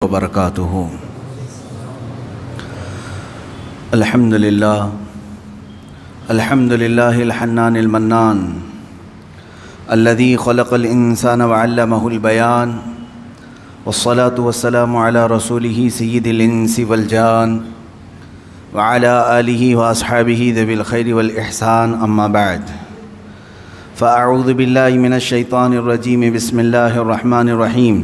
وبرکاتہ۔ الحمد للہ الحنان المنان الذي خلق الانسان وعلمه البيان والصلاة والسلام على رسوله سيد الانس والجان وعلى آله واصحابه ذوي الخير والإحسان، اما بعد فاعوذ بالله من الشيطان الرجيم، بسم الله الرحمن الرحيم۔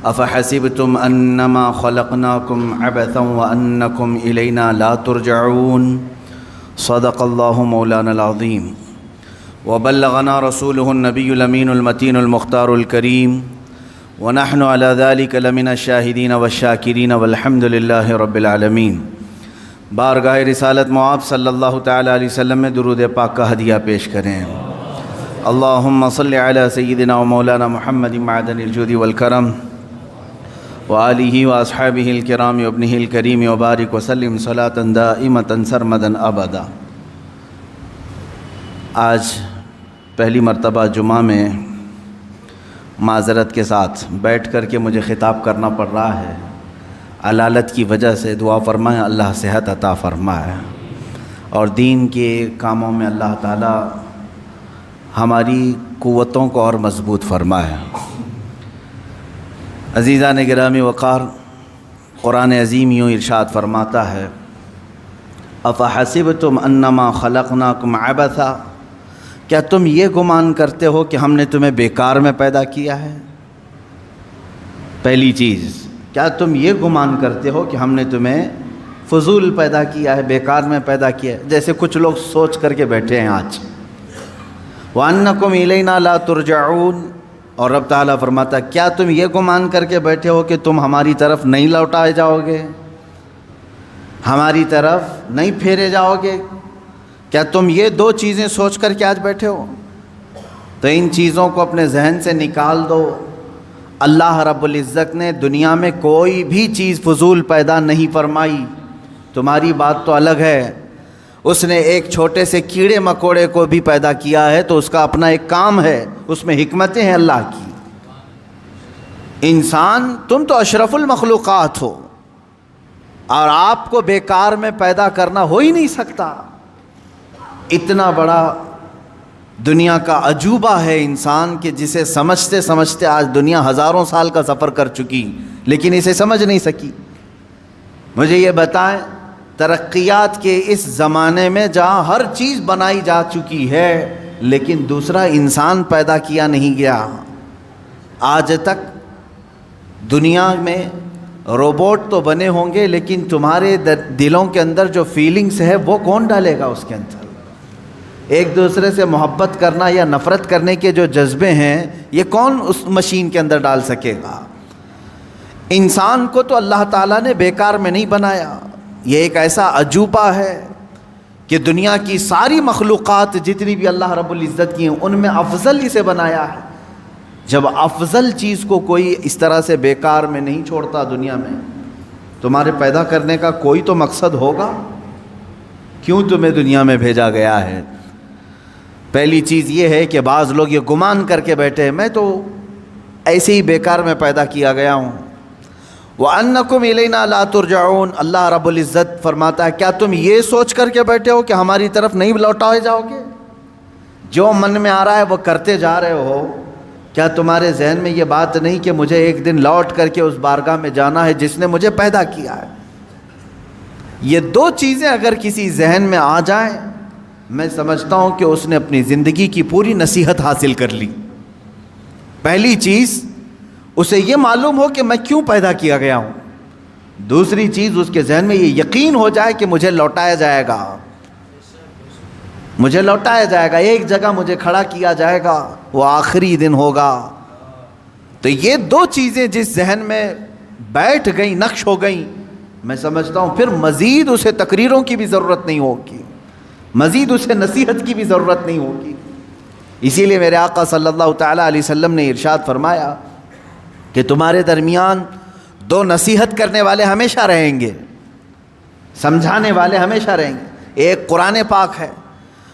افحسبتم انما خلقناكم عبثا وانکم الینا لا ترجعون، صدق اللہ مولانا العظیم وبلغنا رسوله النبی الامین المتین المختار الکریم ونحن على ذلك لمن الشاہدین والشاکرین والحمد للہ رب العالمین۔ بارگاہ رسالت معاب صلی اللہ تعالی علیہ وسلم میں درود پاک کا ہدیہ پیش کریں۔ اللہم صل علی سیدنا و مولانا محمد معدن الجود والکرم وآلہ واصحابہ الکرام وابنہ الکریم وبارک وسلم صلاۃ دائمۃ سرمدا ابدا۔ آج پہلی مرتبہ جمعہ میں معذرت کے ساتھ بیٹھ کر کے مجھے خطاب کرنا پڑ رہا ہے، علالت کی وجہ سے دعا فرمائیں اللہ صحت عطا فرمائے اور دین کے کاموں میں اللہ تعالی ہماری قوتوں کو اور مضبوط فرمائے۔ عزیزان گرامی وقار، قرآن عظیم یوں ارشاد فرماتا ہے، افحسبتم انما خلقناکم عبثا، کیا تم یہ گمان کرتے ہو کہ ہم نے تمہیں بیکار میں پیدا کیا ہے؟ پہلی چیز، کیا تم یہ گمان کرتے ہو کہ ہم نے تمہیں فضول پیدا کیا ہے، بیکار میں پیدا کیا ہے؟ جیسے کچھ لوگ سوچ کر کے بیٹھے ہیں آج۔ وَأَنَّكُمْ إِلَيْنَا لَا تُرْجَعُونَ، اور رب تعالیٰ فرماتا ہے کیا تم یہ گمان کر کے بیٹھے ہو کہ تم ہماری طرف نہیں لوٹائے جاؤ گے، ہماری طرف نہیں پھیرے جاؤ گے؟ کیا تم یہ دو چیزیں سوچ کر کے آج بیٹھے ہو؟ تو ان چیزوں کو اپنے ذہن سے نکال دو۔ اللہ رب العزت نے دنیا میں کوئی بھی چیز فضول پیدا نہیں فرمائی۔ تمہاری بات تو الگ ہے، اس نے ایک چھوٹے سے کیڑے مکوڑے کو بھی پیدا کیا ہے تو اس کا اپنا ایک کام ہے، اس میں حکمتیں ہیں اللہ کی۔ انسان تم تو اشرف المخلوقات ہو اور آپ کو بیکار میں پیدا کرنا ہو ہی نہیں سکتا۔ اتنا بڑا دنیا کا عجوبہ ہے انسان کہ جسے سمجھتے سمجھتے آج دنیا ہزاروں سال کا سفر کر چکی لیکن اسے سمجھ نہیں سکی۔ مجھے یہ بتائیں، ترقیات کے اس زمانے میں جہاں ہر چیز بنائی جا چکی ہے لیکن دوسرا انسان پیدا کیا نہیں گیا، آج تک دنیا میں روبوٹ تو بنے ہوں گے لیکن تمہارے دلوں کے اندر جو فیلنگز ہے وہ کون ڈالے گا اس کے اندر؟ ایک دوسرے سے محبت کرنا یا نفرت کرنے کے جو جذبے ہیں یہ کون اس مشین کے اندر ڈال سکے گا؟ انسان کو تو اللہ تعالیٰ نے بیکار میں نہیں بنایا، یہ ایک ایسا عجوبہ ہے کہ دنیا کی ساری مخلوقات جتنی بھی اللہ رب العزت کی ہیں ان میں افضل اسے بنایا ہے۔ جب افضل چیز کو کوئی اس طرح سے بیکار میں نہیں چھوڑتا دنیا میں، تمہارے پیدا کرنے کا کوئی تو مقصد ہوگا، کیوں تمہیں دنیا میں بھیجا گیا ہے؟ پہلی چیز یہ ہے کہ بعض لوگ یہ گمان کر کے بیٹھے ہیں میں تو ایسے ہی بیکار میں پیدا کیا گیا ہوں۔ وَأَنَّكُمْ إِلَيْنَا لَا تُرْجَعُونَ، اللہ رب العزت فرماتا ہے کیا تم یہ سوچ کر کے بیٹھے ہو کہ ہماری طرف نہیں لوٹائے جاؤ گے؟ جو من میں آ رہا ہے وہ کرتے جا رہے ہو، کیا تمہارے ذہن میں یہ بات نہیں کہ مجھے ایک دن لوٹ کر کے اس بارگاہ میں جانا ہے جس نے مجھے پیدا کیا ہے؟ یہ دو چیزیں اگر کسی ذہن میں آ جائیں میں سمجھتا ہوں کہ اس نے اپنی زندگی کی پوری نصیحت حاصل کر لی۔ پہلی چیز، اسے یہ معلوم ہو کہ میں کیوں پیدا کیا گیا ہوں۔ دوسری چیز، اس کے ذہن میں یہ یقین ہو جائے کہ مجھے لوٹایا جائے گا، مجھے لوٹایا جائے گا، ایک جگہ مجھے کھڑا کیا جائے گا، وہ آخری دن ہوگا۔ تو یہ دو چیزیں جس ذہن میں بیٹھ گئیں، نقش ہو گئیں، میں سمجھتا ہوں پھر مزید اسے تقریروں کی بھی ضرورت نہیں ہوگی، مزید اسے نصیحت کی بھی ضرورت نہیں ہوگی۔ اسی لیے میرے آقا صلی اللہ تعالیٰ علیہ وسلم نے ارشاد فرمایا کہ تمہارے درمیان دو نصیحت کرنے والے ہمیشہ رہیں گے، سمجھانے والے ہمیشہ رہیں گے، ایک قرآن پاک ہے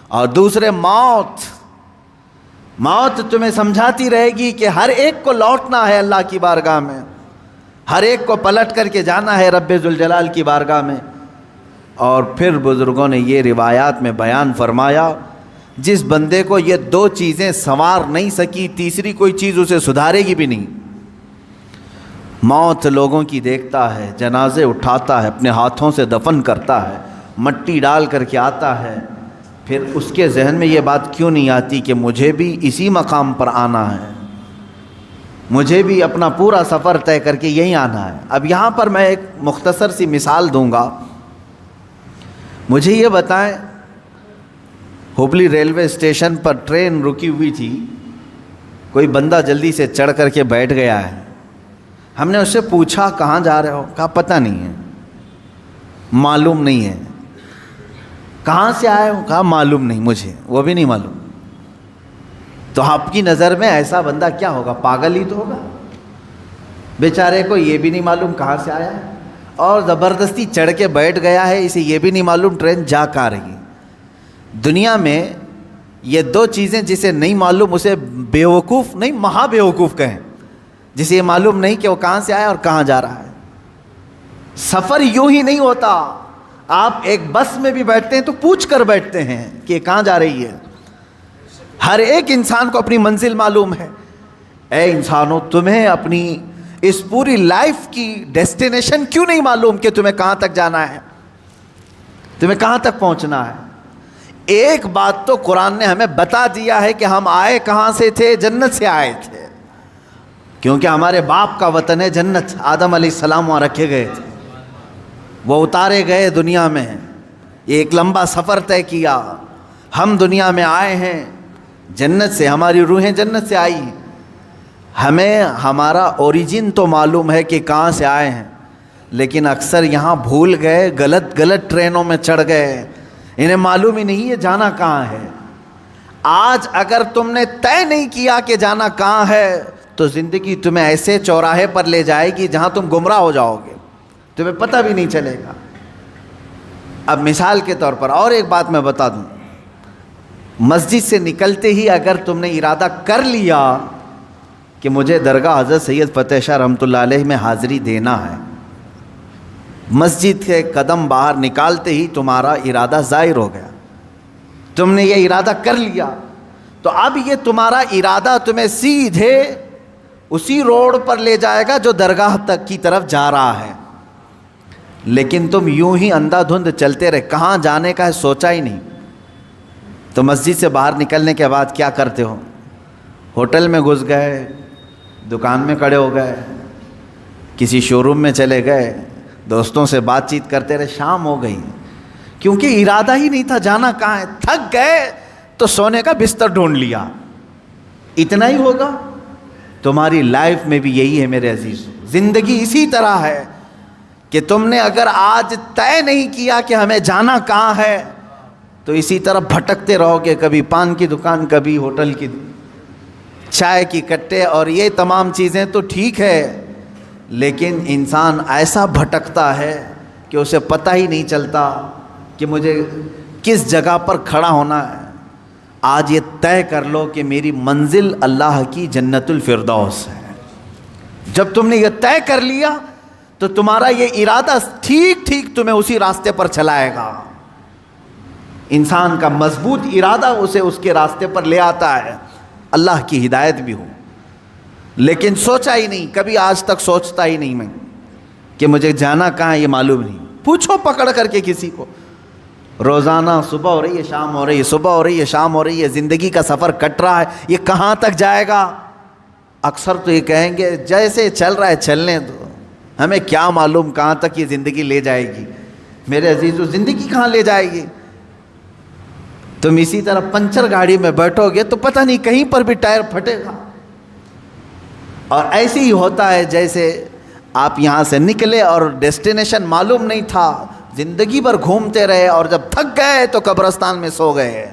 اور دوسرے موت۔ موت تمہیں سمجھاتی رہے گی کہ ہر ایک کو لوٹنا ہے اللہ کی بارگاہ میں، ہر ایک کو پلٹ کر کے جانا ہے رب ذوالجلال کی بارگاہ میں۔ اور پھر بزرگوں نے یہ روایات میں بیان فرمایا، جس بندے کو یہ دو چیزیں سنوار نہیں سکی، تیسری کوئی چیز اسے سدھارے گی بھی نہیں۔ موت لوگوں کی دیکھتا ہے، جنازے اٹھاتا ہے، اپنے ہاتھوں سے دفن کرتا ہے، مٹی ڈال کر کے آتا ہے، پھر اس کے ذہن میں یہ بات کیوں نہیں آتی کہ مجھے بھی اسی مقام پر آنا ہے، مجھے بھی اپنا پورا سفر طے کر کے یہیں آنا ہے۔ اب یہاں پر میں ایک مختصر سی مثال دوں گا۔ مجھے یہ بتائیں، ہبلی ریلوے اسٹیشن پر ٹرین رکی ہوئی تھی، کوئی بندہ جلدی سے چڑھ کر کے بیٹھ گیا ہے۔ ہم نے اس سے پوچھا کہاں جا رہے ہو؟ کہا پتہ نہیں ہے، معلوم نہیں ہے۔ کہاں سے آئے ہو؟ کہا معلوم نہیں مجھے، وہ بھی نہیں معلوم۔ تو آپ کی نظر میں ایسا بندہ کیا ہوگا؟ پاگل ہی تو ہوگا، بیچارے کو یہ بھی نہیں معلوم کہاں سے آیا ہے، اور زبردستی چڑھ کے بیٹھ گیا ہے، اسے یہ بھی نہیں معلوم ٹرین جا کہاں رہی ہے۔ دنیا میں یہ دو چیزیں جسے نہیں معلوم اسے بیوقوف نہیں، مہا بیوقوف کہیں، جسے یہ معلوم نہیں کہ وہ کہاں سے آیا اور کہاں جا رہا ہے۔ سفر یوں ہی نہیں ہوتا، آپ ایک بس میں بھی بیٹھتے ہیں تو پوچھ کر بیٹھتے ہیں کہ یہ کہاں جا رہی ہے۔ ہر ایک انسان کو اپنی منزل معلوم ہے۔ اے انسانوں، تمہیں اپنی اس پوری لائف کی ڈیسٹینیشن کیوں نہیں معلوم کہ تمہیں کہاں تک جانا ہے، تمہیں کہاں تک پہنچنا ہے؟ ایک بات تو قرآن نے ہمیں بتا دیا ہے کہ ہم آئے کہاں سے تھے؟ جنت سے آئے تھے، کیونکہ ہمارے باپ کا وطن ہے جنت۔ آدم علیہ السلام وہاں رکھے گئے تھے، وہ اتارے گئے دنیا میں، یہ ایک لمبا سفر طے کیا۔ ہم دنیا میں آئے ہیں جنت سے، ہماری روحیں جنت سے آئی ہیں۔ ہمیں ہمارا اوریجن تو معلوم ہے کہ کہاں سے آئے ہیں، لیکن اکثر یہاں بھول گئے، غلط ٹرینوں میں چڑھ گئے، انہیں معلوم ہی نہیں یہ جانا کہاں ہے۔ آج اگر تم نے طے نہیں کیا کہ جانا کہاں ہے تو زندگی تمہیں ایسے چوراہے پر لے جائے گی جہاں تم گمراہ ہو جاؤ گے، تمہیں پتہ بھی نہیں چلے گا۔ اب مثال کے طور پر اور ایک بات میں بتا دوں، مسجد سے نکلتے ہی اگر تم نے ارادہ کر لیا کہ مجھے درگاہ حضرت سید فتح شاہ رحمۃ اللہ علیہ میں حاضری دینا ہے، مسجد کے قدم باہر نکالتے ہی تمہارا ارادہ ظاہر ہو گیا، تم نے یہ ارادہ کر لیا، تو اب یہ تمہارا ارادہ تمہیں سیدھے اسی روڈ پر لے جائے گا جو درگاہ تک کی طرف جا رہا ہے۔ لیکن تم یوں ہی اندھا دھند چلتے رہے، کہاں جانے کا ہے سوچا ہی نہیں، تو مسجد سے باہر نکلنے کے بعد کیا کرتے ہو؟ ہوٹل میں گھس گئے، دکان میں کھڑے ہو گئے، کسی شو روم میں چلے گئے، دوستوں سے بات چیت کرتے رہے، شام ہو گئی، کیونکہ ارادہ ہی نہیں تھا جانا کہاں ہے۔ تھک گئے تو سونے کا بستر ڈھونڈ لیا۔ اتنا ہی ہوگا؟ تمہاری لائف میں بھی یہی ہے میرے عزیز، زندگی اسی طرح ہے کہ تم نے اگر آج طے نہیں کیا کہ ہمیں جانا کہاں ہے تو اسی طرح بھٹکتے رہو گے، کبھی پان کی دکان، کبھی ہوٹل کی چائے کی کٹے، اور یہ تمام چیزیں تو ٹھیک ہے، لیکن انسان ایسا بھٹکتا ہے کہ اسے پتہ ہی نہیں چلتا کہ مجھے کس جگہ پر کھڑا ہونا ہے۔ آج یہ طے کر لو کہ میری منزل اللہ کی جنت الفردوس ہے۔ جب تم نے یہ طے کر لیا تو تمہارا یہ ارادہ ٹھیک تمہیں اسی راستے پر چلائے گا۔ انسان کا مضبوط ارادہ اسے اس کے راستے پر لے آتا ہے، اللہ کی ہدایت بھی ہو۔ لیکن سوچا ہی نہیں، کبھی آج تک سوچتا ہی نہیں میں کہ مجھے جانا کہاں ہے، یہ معلوم نہیں۔ پوچھو پکڑ کر کے کسی کو، روزانہ صبح ہو رہی ہے شام ہو رہی ہے، صبح ہو رہی ہے شام ہو رہی ہے، زندگی کا سفر کٹ رہا ہے، یہ کہاں تک جائے گا؟ اکثر تو یہ کہیں گے جیسے چل رہا ہے چلنے دو، ہمیں کیا معلوم کہاں تک یہ زندگی لے جائے گی۔ میرے عزیزو، زندگی کہاں لے جائے گی؟ تم اسی طرح پنچر گاڑی میں بیٹھو گے تو پتہ نہیں کہیں پر بھی ٹائر پھٹے گا، اور ایسے ہی ہوتا ہے جیسے آپ یہاں سے نکلے اور ڈیسٹینیشن معلوم نہیں تھا، زندگی بھر گھومتے رہے اور جب تھک گئے تو قبرستان میں سو گئے،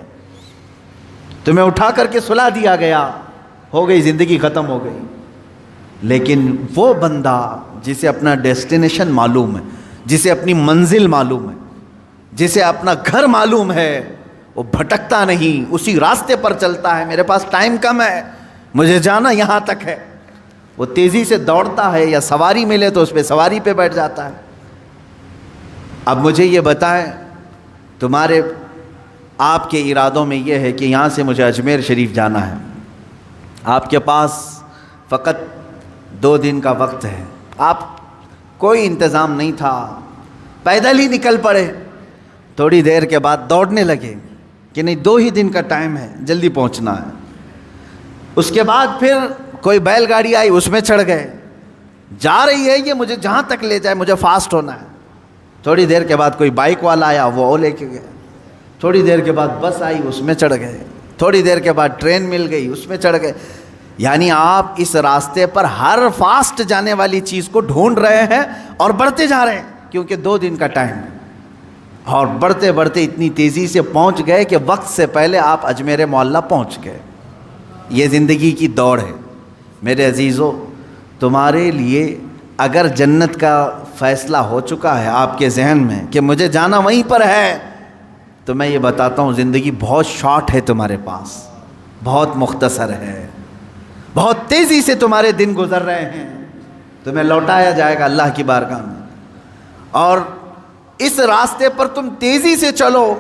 تمہیں اٹھا کر کے سلا دیا گیا، ہو گئی زندگی ختم ہو گئی۔ لیکن وہ بندہ جسے اپنا ڈیسٹینیشن معلوم ہے، جسے اپنی منزل معلوم ہے، جسے اپنا گھر معلوم ہے، وہ بھٹکتا نہیں، اسی راستے پر چلتا ہے۔ میرے پاس ٹائم کم ہے، مجھے جانا یہاں تک ہے، وہ تیزی سے دوڑتا ہے یا سواری ملے تو اس پہ سواری پہ بیٹھ جاتا ہے۔ اب مجھے یہ بتائیں، تمہارے آپ کے ارادوں میں یہ ہے کہ یہاں سے مجھے اجمیر شریف جانا ہے، آپ کے پاس فقط 2 دن کا وقت ہے، آپ کوئی انتظام نہیں تھا، پیدل ہی نکل پڑے، تھوڑی دیر کے بعد دوڑنے لگے کہ نہیں 2 ہی دن کا ٹائم ہے، جلدی پہنچنا ہے۔ اس کے بعد پھر کوئی بیل گاڑی آئی، اس میں چڑھ گئے، جا رہی ہے یہ مجھے جہاں تک لے جائے، مجھے فاسٹ ہونا ہے۔ تھوڑی دیر کے بعد کوئی بائک والا آیا، وہ لے کے گئے، تھوڑی دیر کے بعد بس آئی، اس میں چڑھ گئے، تھوڑی دیر کے بعد ٹرین مل گئی، اس میں چڑھ گئے۔ یعنی آپ اس راستے پر ہر فاسٹ جانے والی چیز کو ڈھونڈ رہے ہیں اور بڑھتے جا رہے ہیں، کیونکہ 2 دن کا ٹائم ہے، اور بڑھتے بڑھتے اتنی تیزی سے پہنچ گئے کہ وقت سے پہلے آپ اجمیر معلیٰ پہنچ گئے۔ یہ زندگی کی دوڑ ہے میرے عزیزو۔ تمہارے لیے اگر جنت کا فیصلہ ہو چکا ہے آپ کے ذہن میں کہ مجھے جانا وہیں پر ہے، تو میں یہ بتاتا ہوں زندگی بہت شارٹ ہے تمہارے پاس، بہت مختصر ہے، بہت تیزی سے تمہارے دن گزر رہے ہیں، تمہیں لوٹایا جائے گا اللہ کی بارگاہ میں، اور اس راستے پر تم تیزی سے چلو،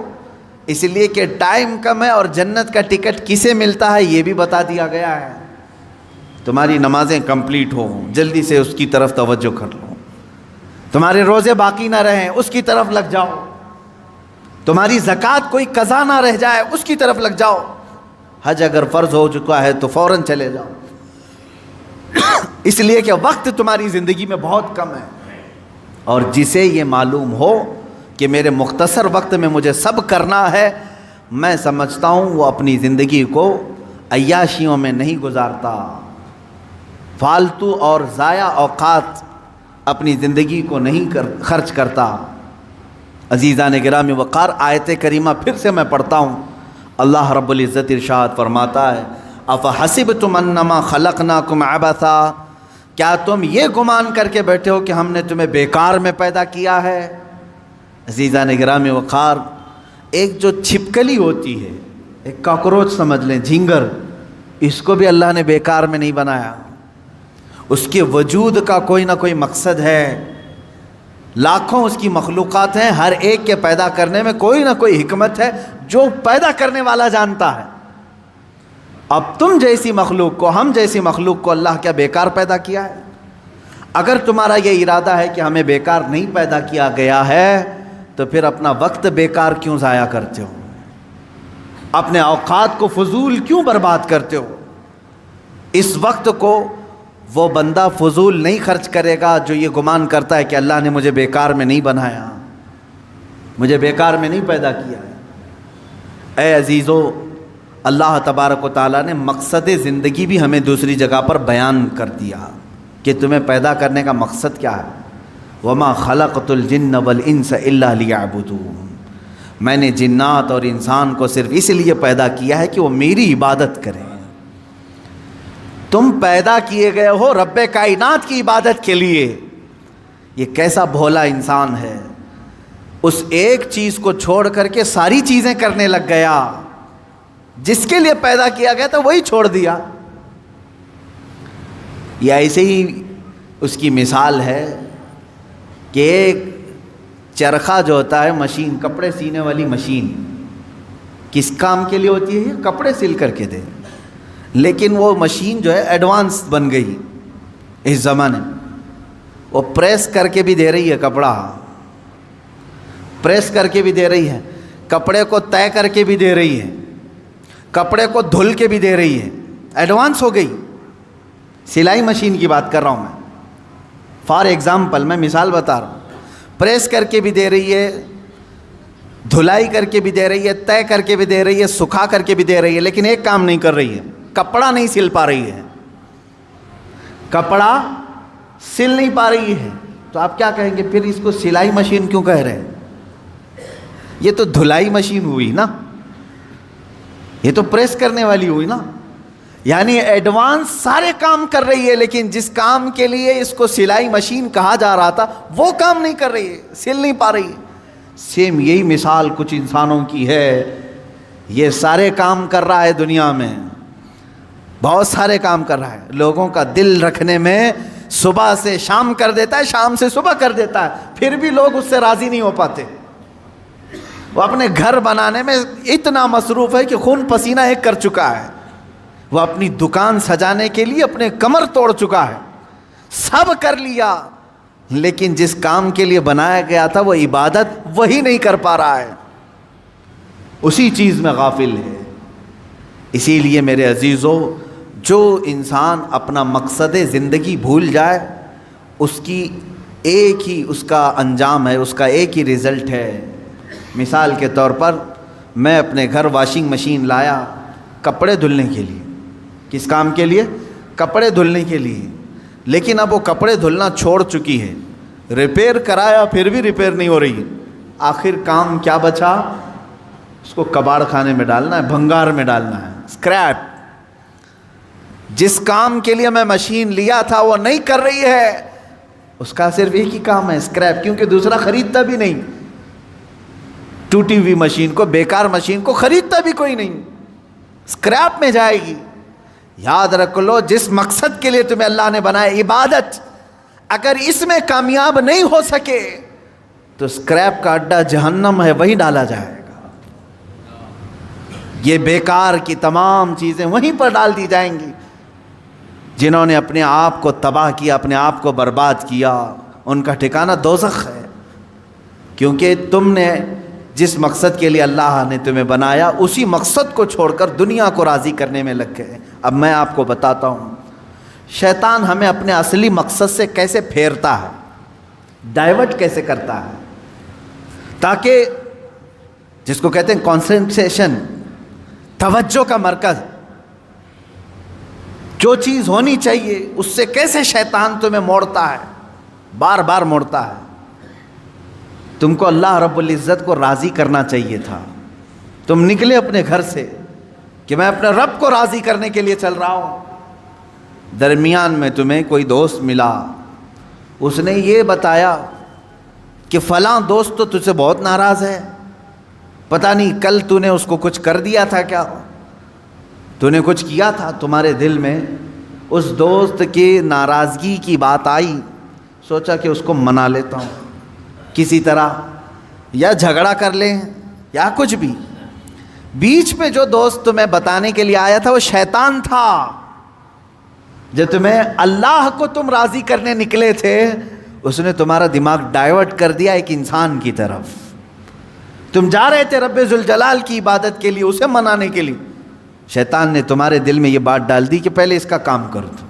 اس لیے کہ ٹائم کم ہے، اور جنت کا ٹکٹ کسے ملتا ہے یہ بھی بتا دیا گیا ہے۔ تمہاری نمازیں کمپلیٹ ہوں، جلدی سے اس کی طرف توجہ کر لو، تمہارے روزے باقی نہ رہیں، اس کی طرف لگ جاؤ، تمہاری زکوٰۃ کوئی قضا نہ رہ جائے، اس کی طرف لگ جاؤ، حج اگر فرض ہو چکا ہے تو فوراً چلے جاؤ، اس لیے کہ وقت تمہاری زندگی میں بہت کم ہے۔ اور جسے یہ معلوم ہو کہ میرے مختصر وقت میں مجھے سب کرنا ہے، میں سمجھتا ہوں وہ اپنی زندگی کو عیاشیوں میں نہیں گزارتا، فالتو اور ضائع اوقات اپنی زندگی کو نہیں خرچ کرتا۔ عزیزان گرامی وقار، آیت کریمہ پھر سے میں پڑھتا ہوں، اللہ رب العزت ارشاد فرماتا ہے، افحسبتم انما خلقناکم عبثا، کیا تم یہ گمان کر کے بیٹھے ہو کہ ہم نے تمہیں بیکار میں پیدا کیا ہے؟ عزیزان گرامی وقار، ایک جو چھپکلی ہوتی ہے، ایک کاکروچ سمجھ لیں، جھینگر، اس کو بھی اللہ نے بیکار میں نہیں بنایا، اس کے وجود کا کوئی نہ کوئی مقصد ہے، لاکھوں اس کی مخلوقات ہیں، ہر ایک کے پیدا کرنے میں کوئی نہ کوئی حکمت ہے جو پیدا کرنے والا جانتا ہے۔ اب تم جیسی مخلوق کو، ہم جیسی مخلوق کو اللہ کیا بیکار پیدا کیا ہے؟ اگر تمہارا یہ ارادہ ہے کہ ہمیں بیکار نہیں پیدا کیا گیا ہے تو پھر اپنا وقت بیکار کیوں ضائع کرتے ہو؟ اپنے اوقات کو فضول کیوں برباد کرتے ہو؟ اس وقت کو وہ بندہ فضول نہیں خرچ کرے گا جو یہ گمان کرتا ہے کہ اللہ نے مجھے بیکار میں نہیں بنایا، مجھے بیکار میں نہیں پیدا کیا ہے۔ اے عزیزو، اللہ تبارک و تعالیٰ نے مقصد زندگی بھی ہمیں دوسری جگہ پر بیان کر دیا کہ تمہیں پیدا کرنے کا مقصد کیا ہے۔ وَمَا خَلَقْتُ الْجِنَّ وَالْإِنسَ إِلَّا لِيَعْبُدُونِ، میں نے جنات اور انسان کو صرف اس لیے پیدا کیا ہے کہ وہ میری عبادت کریں۔ تم پیدا کیے گئے ہو رب کائنات کی عبادت کے لیے۔ یہ کیسا بھولا انسان ہے، اس ایک چیز کو چھوڑ کر کے ساری چیزیں کرنے لگ گیا، جس کے لیے پیدا کیا گیا تھا وہی چھوڑ دیا۔ یہ ایسے ہی اس کی مثال ہے کہ ایک چرخہ جو ہوتا ہے، مشین، کپڑے سینے والی مشین، کس کام کے لیے ہوتی ہے؟ کپڑے سل کر کے دے، لیکن وہ مشین جو ہے ایڈوانس بن گئی اس زمانے میں، وہ پریس کر کے بھی دے رہی ہے، کپڑا پریس کر کے بھی دے رہی ہے، کپڑے کو طے کر کے بھی دے رہی ہے، کپڑے کو دھل کے بھی دے رہی ہے، ایڈوانس ہو گئی۔ سلائی مشین کی بات کر رہا ہوں میں، فار ایگزامپل میں مثال بتا رہا ہوں، پریس کر کے بھی دے رہی ہے، دھلائی کر کے بھی دے رہی ہے، طے کر کے بھی دے رہی ہے، سکھا کر کے بھی دے رہی ہے، لیکن ایک کام نہیں کر رہی ہے، کپڑا نہیں سل پا رہی ہے، کپڑا سل نہیں پا رہی ہے۔ تو آپ کیا کہیں گے؟ پھر اس کو سلائی مشین کیوں کہہ رہے ہیں؟ یہ تو دھلائی مشین ہوئی نا، یہ تو پریس کرنے والی ہوئی نا، یعنی ایڈوانس سارے کام کر رہی ہے، لیکن جس کام کے لیے اس کو سلائی مشین کہا جا رہا تھا وہ کام نہیں کر رہی ہے، سل نہیں پا رہی ہے۔ سیم یہی مثال کچھ انسانوں کی ہے، یہ سارے کام کر رہا ہے دنیا میں، بہت سارے کام کر رہا ہے، لوگوں کا دل رکھنے میں صبح سے شام کر دیتا ہے، شام سے صبح کر دیتا ہے، پھر بھی لوگ اس سے راضی نہیں ہو پاتے۔ وہ اپنے گھر بنانے میں اتنا مصروف ہے کہ خون پسینہ ایک کر چکا ہے، وہ اپنی دکان سجانے کے لیے اپنے کمر توڑ چکا ہے، سب کر لیا، لیکن جس کام کے لیے بنایا گیا تھا وہ عبادت وہی نہیں کر پا رہا ہے، اسی چیز میں غافل ہے۔ اسی لیے میرے عزیزو، جو انسان اپنا مقصد زندگی بھول جائے، اس کی ایک ہی اس کا انجام ہے، اس کا ایک ہی رزلٹ ہے۔ مثال کے طور پر میں اپنے گھر واشنگ مشین لایا کپڑے دھلنے کے لیے۔ کس کام کے لیے؟ کپڑے دھلنے کے لیے، لیکن اب وہ کپڑے دھلنا چھوڑ چکی ہے، ریپیئر کرایا پھر بھی ریپیئر نہیں ہو رہی، آخر کام کیا بچا؟ اس کو کباڑ خانے میں ڈالنا ہے، بھنگار میں ڈالنا ہے، اسکریپ۔ جس کام کے لیے میں مشین لیا تھا وہ نہیں کر رہی ہے، اس کا صرف ایک ہی کام ہے، اسکریپ، کیونکہ دوسرا خریدتا بھی نہیں۔ ٹوٹی ہوئی مشین کو، بیکار مشین کو خریدتا بھی کوئی نہیں، اسکریپ میں جائے گی۔ یاد رکھ لو، جس مقصد کے لیے تمہیں اللہ نے بنایا، عبادت، اگر اس میں کامیاب نہیں ہو سکے تو اسکریپ کا اڈا جہنم ہے، وہی ڈالا جائے گا۔ یہ بیکار کی تمام چیزیں وہیں پر ڈال دی جائیں گی۔ جنہوں نے اپنے آپ کو تباہ کیا، اپنے آپ کو برباد کیا، ان کا ٹھکانہ دوزخ ہے، کیونکہ تم نے جس مقصد کے لیے اللہ نے تمہیں بنایا، اسی مقصد کو چھوڑ کر دنیا کو راضی کرنے میں لگ گئے۔ اب میں آپ کو بتاتا ہوں شیطان ہمیں اپنے اصلی مقصد سے کیسے پھیرتا ہے، ڈائیورٹ کیسے کرتا ہے، تاکہ جس کو کہتے ہیں کنسنٹریشن، توجہ کا مرکز، جو چیز ہونی چاہیے اس سے کیسے شیطان تمہیں موڑتا ہے، بار بار موڑتا ہے۔ تم کو اللہ رب العزت کو راضی کرنا چاہیے تھا، تم نکلے اپنے گھر سے کہ میں اپنے رب کو راضی کرنے کے لیے چل رہا ہوں، درمیان میں تمہیں کوئی دوست ملا، اس نے یہ بتایا کہ فلاں دوست تو تجھ سے بہت ناراض ہے، پتہ نہیں کل تو نے اس کو کچھ کر دیا تھا، کیا تو نے کچھ کیا تھا، تمہارے دل میں اس دوست کی ناراضگی کی بات آئی، سوچا کہ اس کو منا لیتا ہوں کسی طرح، یا جھگڑا کر لیں یا کچھ بھی۔ بیچ میں جو دوست تمہیں بتانے کے لیے آیا تھا وہ شیطان تھا، جو تمہیں اللہ کو تم راضی کرنے نکلے تھے، اس نے تمہارا دماغ ڈائیورٹ کر دیا ایک انسان کی طرف۔ تم جا رہے تھے رب ذوالجلال کی عبادت کے لیے، اسے منانے کے لیے، شیطان نے تمہارے دل میں یہ بات ڈال دی کہ پہلے اس کا کام کر دو،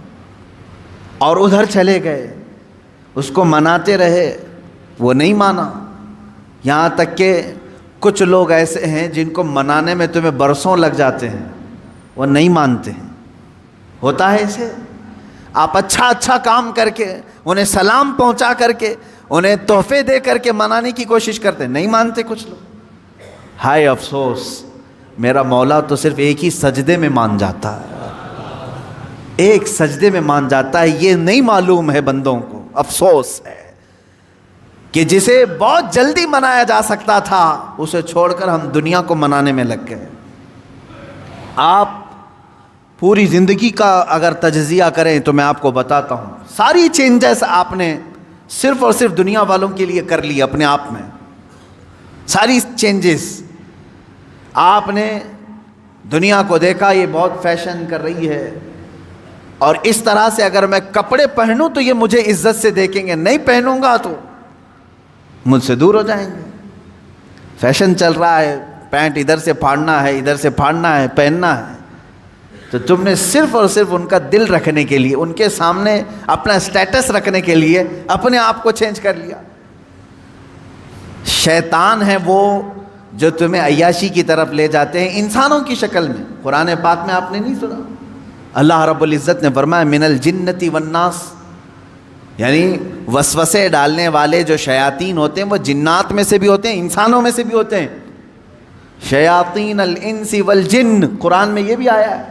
اور ادھر چلے گئے، اس کو مناتے رہے، وہ نہیں مانا۔ یہاں تک کہ کچھ لوگ ایسے ہیں جن کو منانے میں تمہیں برسوں لگ جاتے ہیں، وہ نہیں مانتے ہیں، ہوتا ہے اسے۔ آپ اچھا کام کر کے، انہیں سلام پہنچا کر کے، انہیں تحفے دے کر کے منانے کی کوشش کرتے ہیں، نہیں مانتے کچھ لوگ۔ ہائے افسوس، میرا مولا تو صرف ایک ہی سجدے میں مان جاتا ہے، ایک سجدے میں مان جاتا ہے، یہ نہیں معلوم ہے بندوں کو۔ افسوس ہے کہ جسے بہت جلدی منایا جا سکتا تھا، اسے چھوڑ کر ہم دنیا کو منانے میں لگ گئے۔ آپ پوری زندگی کا اگر تجزیہ کریں تو میں آپ کو بتاتا ہوں، ساری چینجز آپ نے صرف اور صرف دنیا والوں کے لیے کر لی اپنے آپ میں، ساری چینجز۔ آپ نے دنیا کو دیکھا یہ بہت فیشن کر رہی ہے، اور اس طرح سے اگر میں کپڑے پہنوں تو یہ مجھے عزت سے دیکھیں گے، نہیں پہنوں گا تو مجھ سے دور ہو جائیں گے۔ فیشن چل رہا ہے، پینٹ ادھر سے پھاڑنا ہے، ادھر سے پھاڑنا ہے، پہننا ہے، تو تم نے صرف اور صرف ان کا دل رکھنے کے لیے، ان کے سامنے اپنا سٹیٹس رکھنے کے لیے اپنے آپ کو چینج کر لیا۔ شیطان ہے وہ جو تمہیں عیاشی کی طرف لے جاتے ہیں انسانوں کی شکل میں۔ قرآن پاک میں آپ نے نہیں سنا، اللہ رب العزت نے فرمایا من الجنتی والناس، یعنی وسوسے ڈالنے والے جو شیاطین ہوتے ہیں وہ جنات میں سے بھی ہوتے ہیں، انسانوں میں سے بھی ہوتے ہیں۔ شیاطین الانس والجن، قرآن میں یہ بھی آیا ہے،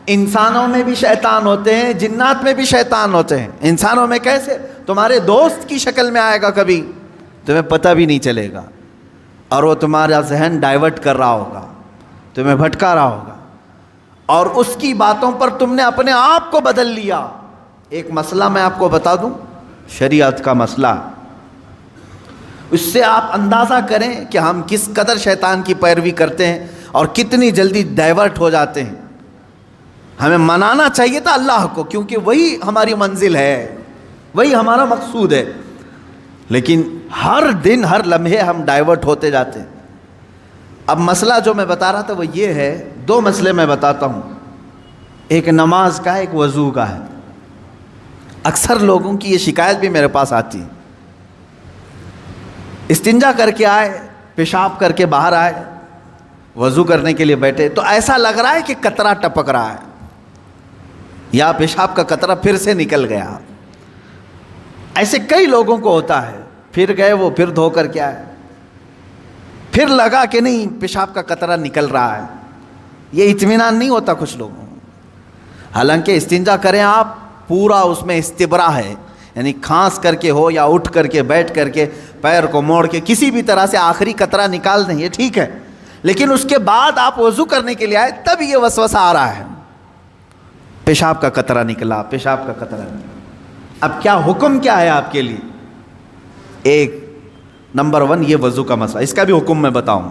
انسانوں میں بھی شیطان ہوتے ہیں، جنات میں بھی شیطان ہوتے ہیں۔ انسانوں میں کیسے؟ تمہارے دوست کی شکل میں آئے گا، کبھی تمہیں پتہ بھی نہیں چلے گا، اور وہ تمہارا ذہن ڈائیورٹ کر رہا ہوگا، تمہیں بھٹکا رہا ہوگا۔ اور اس کی باتوں پر تم نے اپنے آپ کو بدل لیا. ایک مسئلہ میں آپ کو بتا دوں، شریعت کا مسئلہ، اس سے آپ اندازہ کریں کہ ہم کس قدر شیطان کی پیروی کرتے ہیں اور کتنی جلدی ڈائیورٹ ہو جاتے ہیں. ہمیں منانا چاہیے تھا اللہ کو، کیونکہ وہی ہماری منزل ہے، وہی ہمارا مقصود ہے، لیکن ہر دن ہر لمحے ہم ڈائیورٹ ہوتے جاتے ہیں. اب مسئلہ جو میں بتا رہا تھا وہ یہ ہے، دو مسئلے میں بتاتا ہوں، ایک نماز کا ہے، ایک وضو کا ہے. اکثر لوگوں کی یہ شکایت بھی میرے پاس آتی ہے، استنجا کر کے آئے، پیشاب کر کے باہر آئے، وضو کرنے کے لیے بیٹھے تو ایسا لگ رہا ہے کہ قطرہ ٹپک رہا ہے یا پیشاب کا قطرہ پھر سے نکل گیا. ایسے کئی لوگوں کو ہوتا ہے. پھر گئے وہ، پھر دھو کر کے آئے، پھر لگا کہ نہیں پیشاب کا قطرہ نکل رہا ہے. یہ اطمینان نہیں ہوتا کچھ لوگوں. حالانکہ استنجا کریں آپ، پورا اس میں استبرا ہے، یعنی کھانس کر کے ہو یا اٹھ کر کے بیٹھ کر کے پیر کو موڑ کے کسی بھی طرح سے آخری قطرہ نکال دیں، یہ ٹھیک ہے. لیکن اس کے بعد آپ وضو کرنے کے لیے آئے تب یہ وسوسہ آ رہا ہے، پیشاب کا قطرہ نکلا، پیشاب کا قطرہ نکلا. اب کیا حکم کیا ہے آپ کے لیے؟ ایک نمبر 1 یہ وضو کا مسئلہ، اس کا بھی حکم میں بتاؤں.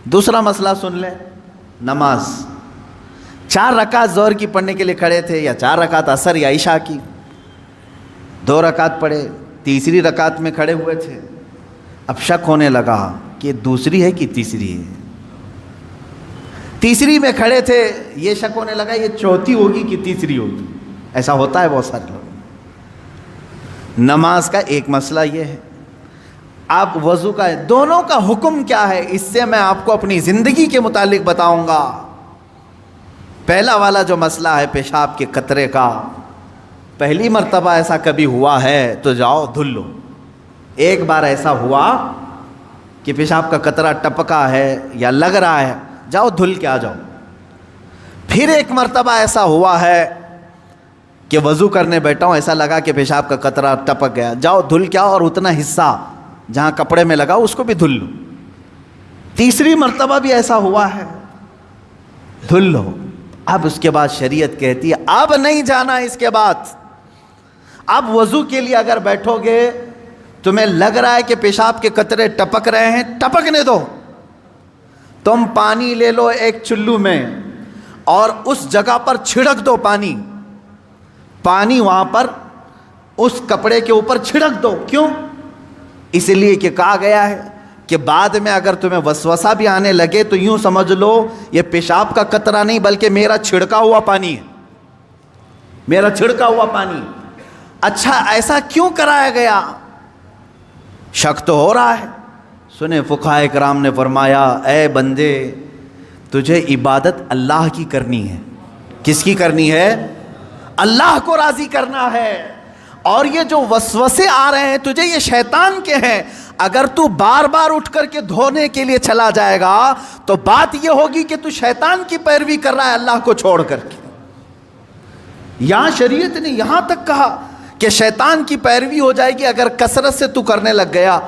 دوسرا مسئلہ سن لیں، نماز. 4 رکعت ظہر کی پڑھنے کے لیے کھڑے تھے، یا 4 رکعت عصر یا عشاء کی، 2 رکعت پڑھے، تیسری رکعت میں کھڑے ہوئے تھے. اب شک ہونے لگا کہ دوسری ہے کہ تیسری ہے. تیسری میں کھڑے تھے، یہ شک ہونے لگا یہ چوتھی ہوگی کہ تیسری ہوگی. ایسا ہوتا ہے بہت سارے لوگ. نماز کا ایک مسئلہ یہ ہے. اب وضو کا ہے، دونوں کا حکم کیا ہے اس سے میں آپ کو اپنی زندگی کے متعلق بتاؤں گا. پہلا والا جو مسئلہ ہے پیشاب کے قطرے کا، پہلی مرتبہ ایسا کبھی ہوا ہے تو جاؤ دھل لو. ایک بار ایسا ہوا کہ پیشاب کا قطرہ ٹپکا ہے یا لگ رہا ہے، جاؤ دھل کے آ جاؤ. پھر ایک مرتبہ ایسا ہوا ہے کہ وضو کرنے بیٹھا ہوں، ایسا لگا کہ پیشاب کا قطرہ ٹپک گیا، جاؤ دھل کے آؤ اور اتنا حصہ جہاں کپڑے میں لگا اس کو بھی دھل لو. تیسری مرتبہ بھی ایسا ہوا ہے، دھل لو. اب اس کے بعد شریعت کہتی ہے اب نہیں جانا اس کے بعد. اب وضو کے لیے اگر بیٹھو گے تمہیں لگ رہا ہے کہ پیشاب کے قطرے ٹپک رہے ہیں، ٹپکنے دو. تم پانی لے لو ایک چلو میں اور اس جگہ پر چھڑک دو پانی وہاں پر اس کپڑے کے اوپر چھڑک دو. کیوں؟ اس لیے کہ کہا گیا ہے کہ بعد میں اگر تمہیں وسوسہ بھی آنے لگے تو یوں سمجھ لو یہ پیشاب کا قطرہ نہیں بلکہ میرا چھڑکا ہوا پانی ہے، میرا چھڑکا ہوا پانی. اچھا ایسا کیوں کرایا گیا؟ شک تو ہو رہا ہے. سنیں فقہائے کرام نے فرمایا اے بندے تجھے عبادت اللہ کی کرنی ہے. کس کی کرنی ہے؟ اللہ کو راضی کرنا ہے. اور یہ جو وسوسے آ رہے ہیں تجھے یہ شیطان کے ہیں. اگر تو بار بار اٹھ کر کے دھونے کے لیے چلا جائے گا تو بات یہ ہوگی کہ تو شیطان کی پیروی کر رہا ہے اللہ کو چھوڑ کر کے. یہاں شریعت نے یہاں تک کہا کہ شیطان کی پیروی ہو جائے گی اگر کثرت سے تو کرنے لگ گیا.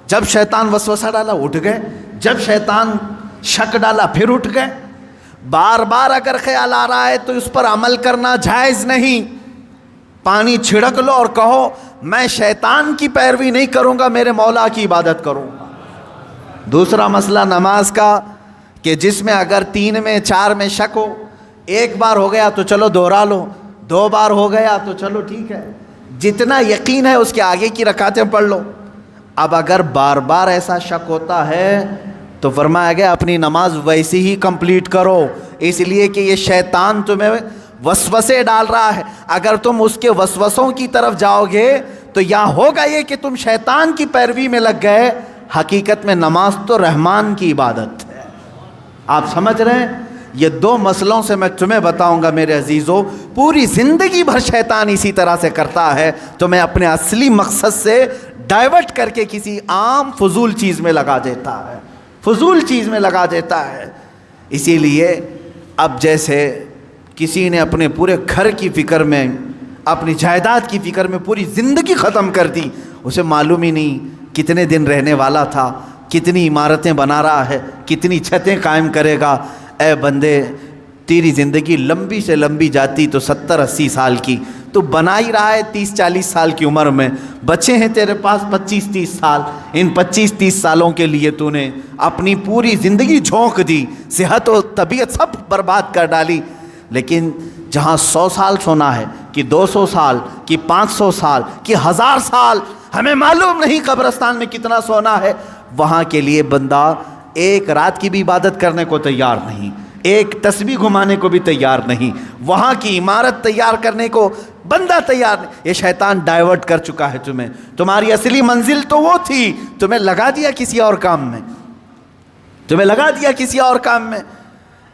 جب شیطان وسوسہ ڈالا اٹھ گئے، جب شیطان شک ڈالا پھر اٹھ گئے. بار بار اگر خیال آ رہا ہے تو اس پر عمل کرنا جائز نہیں. پانی چھڑک لو اور کہو میں شیطان کی پیروی نہیں کروں گا، میرے مولا کی عبادت کروں گا. دوسرا مسئلہ نماز کا کہ جس میں اگر 3 میں 4 میں شک ہو، ایک بار ہو گیا تو چلو دوہرا لو، 2 بار ہو گیا تو چلو ٹھیک ہے، جتنا یقین ہے اس کے آگے کی رکعتیں پڑھ لو. اب اگر بار بار ایسا شک ہوتا ہے تو فرمایا گیا اپنی نماز ویسی ہی کمپلیٹ کرو، اس لیے کہ یہ شیطان تمہیں وسوسے ڈال رہا ہے. اگر تم اس کے وسوسوں کی طرف جاؤ گے تو یہاں ہوگا یہ کہ تم شیطان کی پیروی میں لگ گئے. حقیقت میں نماز تو رحمان کی عبادت ہے. آپ سمجھ رہے ہیں؟ یہ 2 مسئلوں سے میں تمہیں بتاؤں گا میرے عزیزو. پوری زندگی بھر شیطان اسی طرح سے کرتا ہے، تو میں اپنے اصلی مقصد سے ڈائیورٹ کر کے کسی عام فضول چیز میں لگا دیتا ہے، فضول چیز میں لگا دیتا ہے. اسی لیے اب جیسے کسی نے اپنے پورے گھر کی فکر میں، اپنی جائیداد کی فکر میں پوری زندگی ختم کر دی، اسے معلوم ہی نہیں کتنے دن رہنے والا تھا، کتنی عمارتیں بنا رہا ہے، کتنی چھتیں قائم کرے گا. اے بندے تیری زندگی لمبی سے لمبی جاتی تو 70-80 سال کی، تو بنا ہی رہا ہے 30-40 سال کی عمر میں، بچے ہیں تیرے پاس 25-30 سال، ان 25-30 سالوں کے لیے تو نے اپنی پوری زندگی جھونک دی، صحت و طبیعت سب برباد کر ڈالی۔ لیکن جہاں 100 سال سونا ہے کہ 200 سال کہ 500 سال کہ 1000 سال، ہمیں معلوم نہیں قبرستان میں کتنا سونا ہے، وہاں کے لیے بندہ ایک رات کی بھی عبادت کرنے کو تیار نہیں، ایک تسبیح گھمانے کو بھی تیار نہیں، وہاں کی عمارت تیار کرنے کو بندہ تیار نہیں۔ یہ شیطان ڈائیورٹ کر چکا ہے تمہیں، تمہاری اصلی منزل تو وہ تھی، تمہیں لگا دیا کسی اور کام میں، تمہیں لگا دیا کسی اور کام میں۔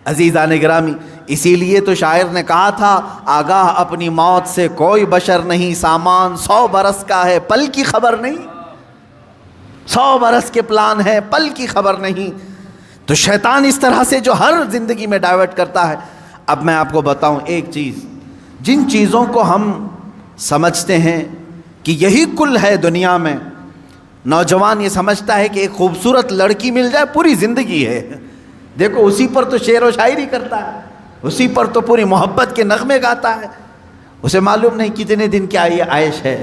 عزیزان گرامی، اسی لیے تو شاعر نے کہا تھا، آگاہ اپنی موت سے کوئی بشر نہیں، سامان 100 برس کا ہے پل کی خبر نہیں، 100 برس کے پلان ہے پل کی خبر نہیں۔ تو شیطان اس طرح سے جو ہر زندگی میں ڈائیورٹ کرتا ہے۔ اب میں آپ کو بتاؤں ایک چیز، جن چیزوں کو ہم سمجھتے ہیں کہ یہی کل ہے دنیا میں، نوجوان یہ سمجھتا ہے کہ ایک خوبصورت لڑکی مل جائے پوری زندگی ہے، دیکھو اسی پر تو شعر و شاعری کرتا ہے، اسی پر تو پوری محبت کے نغمے گاتا ہے، اسے معلوم نہیں کتنے دن کیا یہ عائش ہے۔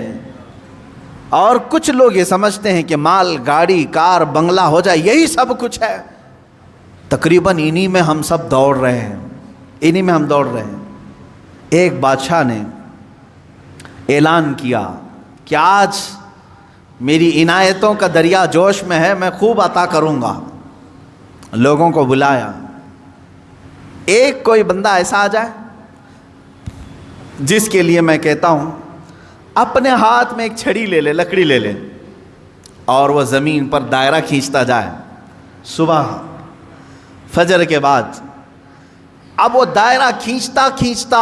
اور کچھ لوگ یہ سمجھتے ہیں کہ مال، گاڑی، کار، بنگلہ ہو جائے یہی سب کچھ ہے۔ تقریباً انہی میں ہم سب دوڑ رہے ہیں، انہی میں ہم دوڑ رہے ہیں۔ ایک بادشاہ نے اعلان کیا کہ آج میری عنایتوں کا دریا جوش میں ہے، میں خوب عطا کروں گا۔ لوگوں کو بلایا، ایک کوئی بندہ ایسا آ جائے جس کے لیے میں کہتا ہوں اپنے ہاتھ میں ایک چھڑی لے لے، لکڑی لے لے، اور وہ زمین پر دائرہ کھینچتا جائے صبح فجر کے بعد۔ اب وہ دائرہ کھینچتا کھینچتا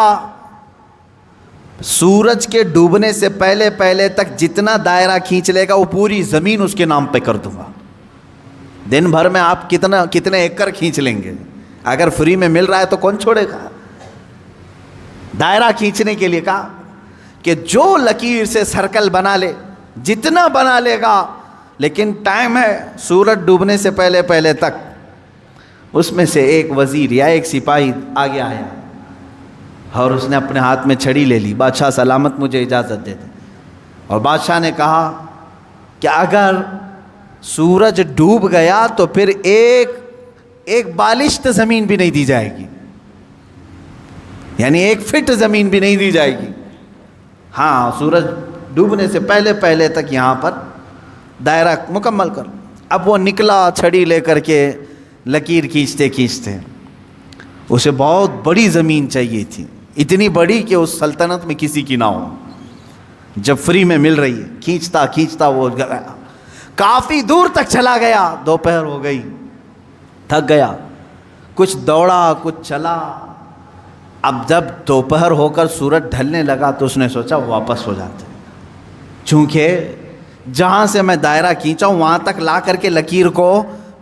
سورج کے ڈوبنے سے پہلے پہلے تک جتنا دائرہ کھینچ لے گا وہ پوری زمین اس کے نام پہ کر دوں گا۔ دن بھر میں آپ کتنے ایکڑ کھینچ لیں گے؟ اگر فری میں مل رہا ہے تو کون چھوڑے گا؟ دائرہ کھینچنے کے لیے کہا کہ جو لکیر سے سرکل بنا لے، جتنا بنا لے گا، لیکن ٹائم ہے سورج ڈوبنے سے پہلے پہلے تک۔ اس میں سے ایک وزیر یا ایک سپاہی آگے آیا اور اس نے اپنے ہاتھ میں چھڑی لے لی، بادشاہ سلامت مجھے اجازت دے دے۔ اور بادشاہ نے کہا کہ اگر سورج ڈوب گیا تو پھر ایک بالشت زمین بھی نہیں دی جائے گی، یعنی 1 فٹ زمین بھی نہیں دی جائے گی۔ ہاں، سورج ڈوبنے سے پہلے پہلے تک یہاں پر دائرہ مکمل کر۔ اب وہ نکلا چھڑی لے کر کے، لکیر کھینچتے کھینچتے، اسے بہت بڑی زمین چاہیے تھی، اتنی بڑی کہ اس سلطنت میں کسی کی نہ ہو، جب فری میں مل رہی ہے۔ کھینچتا کھینچتا وہ کافی دور تک چلا گیا، دوپہر ہو گئی، تھک گیا، کچھ دوڑا کچھ چلا۔ اب جب دوپہر ہو کر سورج ڈھلنے لگا تو اس نے سوچا واپس ہو جاتے، چونکہ جہاں سے میں دائرہ کھینچا ہوں وہاں تک لا کر کے لکیر کو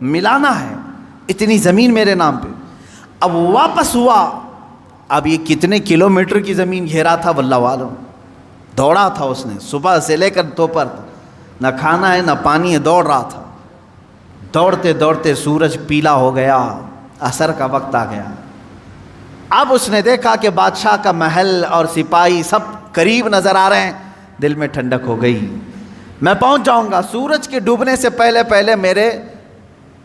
ملانا ہے، اتنی زمین میرے نام پہ۔ اب واپس ہوا، اب یہ کتنے کلومیٹر کی زمین گھیرا تھا واللہ عالم، دوڑا تھا اس نے صبح سے لے کر دوپہر تک، نہ کھانا ہے نہ پانی ہے، دوڑ رہا تھا۔ دوڑتے دوڑتے سورج پیلا ہو گیا، عصر کا وقت آ گیا۔ اب اس نے دیکھا کہ بادشاہ کا محل اور سپاہی سب قریب نظر آ رہے ہیں، دل میں ٹھنڈک ہو گئی، میں پہنچ جاؤں گا۔ سورج کے ڈوبنے سے پہلے پہلے میرے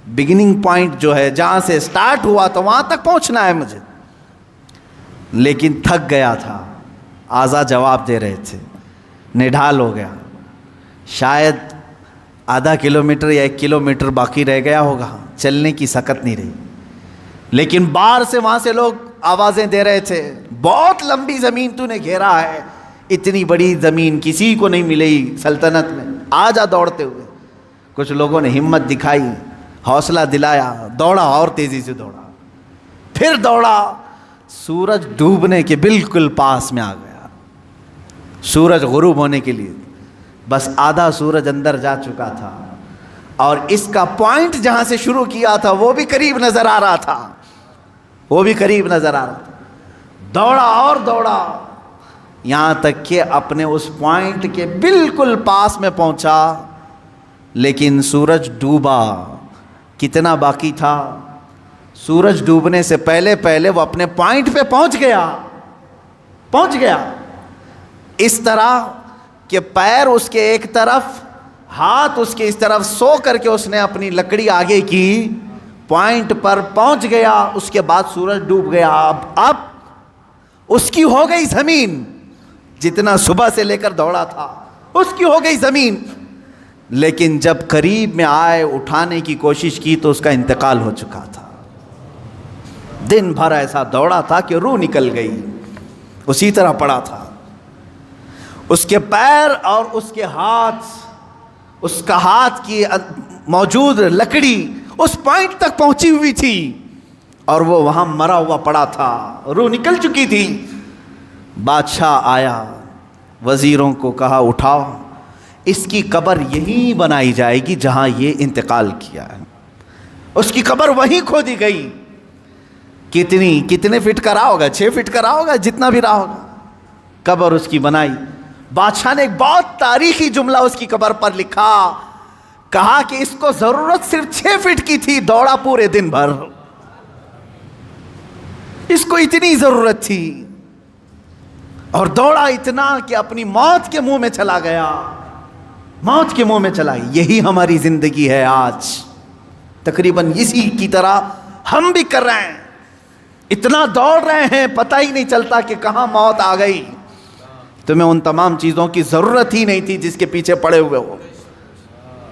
بگننگ پوائنٹ جو ہے، جہاں سے سٹارٹ ہوا تو وہاں تک پہنچنا ہے مجھے۔ لیکن تھک گیا تھا، آزا جواب دے رہے تھے، نڈھال ہو گیا، شاید آدھا کلومیٹر یا 1 کلومیٹر باقی رہ گیا ہوگا، چلنے کی سکت نہیں رہی۔ لیکن باہر سے وہاں سے لوگ آوازیں دے رہے تھے، بہت لمبی زمین تو نے گھیرا ہے، اتنی بڑی زمین کسی کو نہیں ملی سلطنت میں، آ جا دوڑتے ہوئے۔ کچھ لوگوں نے ہمت دکھائی، حوصلہ دلایا، دوڑا اور تیزی سے دوڑا، پھر دوڑا، سورج ڈوبنے کے بالکل پاس میں آ گیا، سورج غروب ہونے کے لیے بس آدھا سورج اندر جا چکا تھا، اور اس کا پوائنٹ جہاں سے شروع کیا تھا وہ بھی قریب نظر آ رہا تھا، وہ بھی قریب نظر آ رہا تھا۔ دوڑا اور دوڑا، یہاں تک کہ اپنے اس پوائنٹ کے بالکل پاس میں پہنچا، لیکن سورج ڈوبا۔ کتنا باقی تھا؟ سورج ڈوبنے سے پہلے پہلے وہ اپنے پوائنٹ پہ پہنچ گیا. اس طرح کہ پیر اس کے ایک طرف، ہاتھ اس کے اس طرف، سو کر کے اس نے اپنی لکڑی آگے کی، پوائنٹ پر پہنچ گیا. اس کے بعد سورج ڈوب گیا. اب اس کی ہو گئی زمین، جتنا صبح سے لے کر دوڑا تھا اس کی ہو گئی زمین. لیکن جب قریب میں آئے، اٹھانے کی کوشش کی تو اس کا انتقال ہو چکا تھا. دن بھر ایسا دوڑا تھا کہ روح نکل گئی، اسی طرح پڑا تھا. اس کے پیر اور اس کے ہاتھ، اس کا ہاتھ کی موجود لکڑی اس پوائنٹ تک پہنچی ہوئی تھی اور وہ وہاں مرا ہوا پڑا تھا، روح نکل چکی تھی. بادشاہ آیا، وزیروں کو کہا اٹھاؤ، اس کی قبر یہیں بنائی جائے گی جہاں یہ انتقال کیا ہے. اس کی قبر وہیں کھودی گئی. کتنے فٹ کا رہا ہوگا؟ 6 فٹ کا رہا ہوگا، جتنا بھی رہا ہوگا. قبر اس کی بنائی. بادشاہ نے ایک بہت تاریخی جملہ اس کی قبر پر لکھا، کہا کہ اس کو ضرورت صرف 6 فٹ کی تھی، دوڑا پورے دن بھر، اس کو اتنی ضرورت تھی اور دوڑا اتنا کہ اپنی موت کے منہ میں چلا گیا. موت کے منہ میں چلا. یہی ہماری زندگی ہے آج. تقریباً اسی کی طرح ہم بھی کر رہے ہیں. اتنا دوڑ رہے ہیں، پتہ ہی نہیں چلتا کہ کہاں موت آ گئی. تمہیں ان تمام چیزوں کی ضرورت ہی نہیں تھی جس کے پیچھے پڑے ہوئے ہو.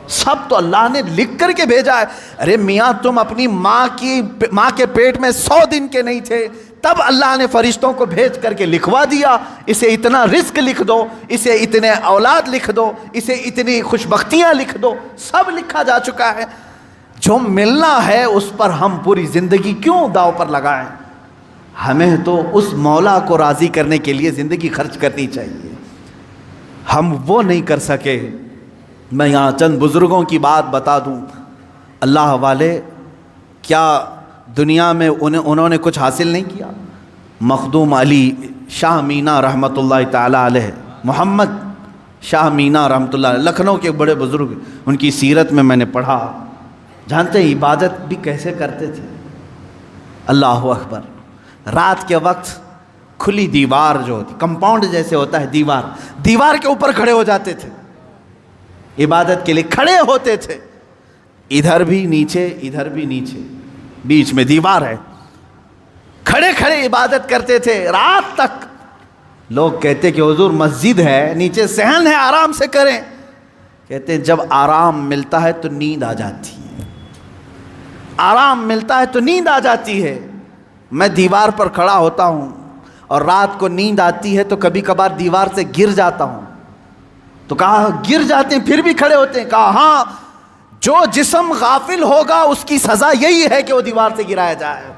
سب تو اللہ نے لکھ کر کے بھیجا ہے. ارے میاں، تم اپنی ماں کے پیٹ میں 100 دن کے نہیں تھے، تب اللہ نے فرشتوں کو بھیج کر کے لکھوا دیا، اسے اتنا رزق لکھ دو، اسے اتنے اولاد لکھ دو، اسے اتنی خوشبختیاں لکھ دو. سب لکھا جا چکا ہے. جو ملنا ہے اس پر ہم پوری زندگی کیوں داؤ پر لگائیں؟ ہمیں تو اس مولا کو راضی کرنے کے لیے زندگی خرچ کرنی چاہیے. ہم وہ نہیں کر سکے. میں یہاں چند بزرگوں کی بات بتا دوں. اللہ والے کیا دنیا میں انہوں نے کچھ حاصل نہیں کیا؟ مخدوم علی شاہ مینا رحمۃ اللہ تعالی علیہ، محمد شاہ مینا رحمۃ اللہ علیہ، لکھنؤ کے بڑے بزرگ، ان کی سیرت میں نے پڑھا. جانتے ہیں عبادت بھی کیسے کرتے تھے؟ اللہ اکبر. رات کے وقت کھلی دیوار جو ہوتی، کمپاؤنڈ جیسے ہوتا ہے دیوار کے اوپر کھڑے ہو جاتے تھے، عبادت کے لیے کھڑے ہوتے تھے. ادھر بھی نیچے، ادھر بھی نیچے، بیچ میں دیوار ہے. کھڑے کھڑے عبادت کرتے تھے رات تک. لوگ کہتے کہ حضور مسجد ہے، نیچے صحن ہے، آرام سے کریں. کہتے جب آرام ملتا ہے تو نیند آ جاتی ہے، آرام ملتا ہے تو نیند آ جاتی ہے. میں دیوار پر کھڑا ہوتا ہوں اور رات کو نیند آتی ہے تو کبھی کبھار دیوار سے گر جاتا ہوں. تو کہا گر جاتے ہیں پھر بھی کھڑے ہوتے ہیں؟ کہا ہاں، جو جسم غافل ہوگا اس کی سزا یہی ہے کہ وہ دیوار سے گرایا جائے.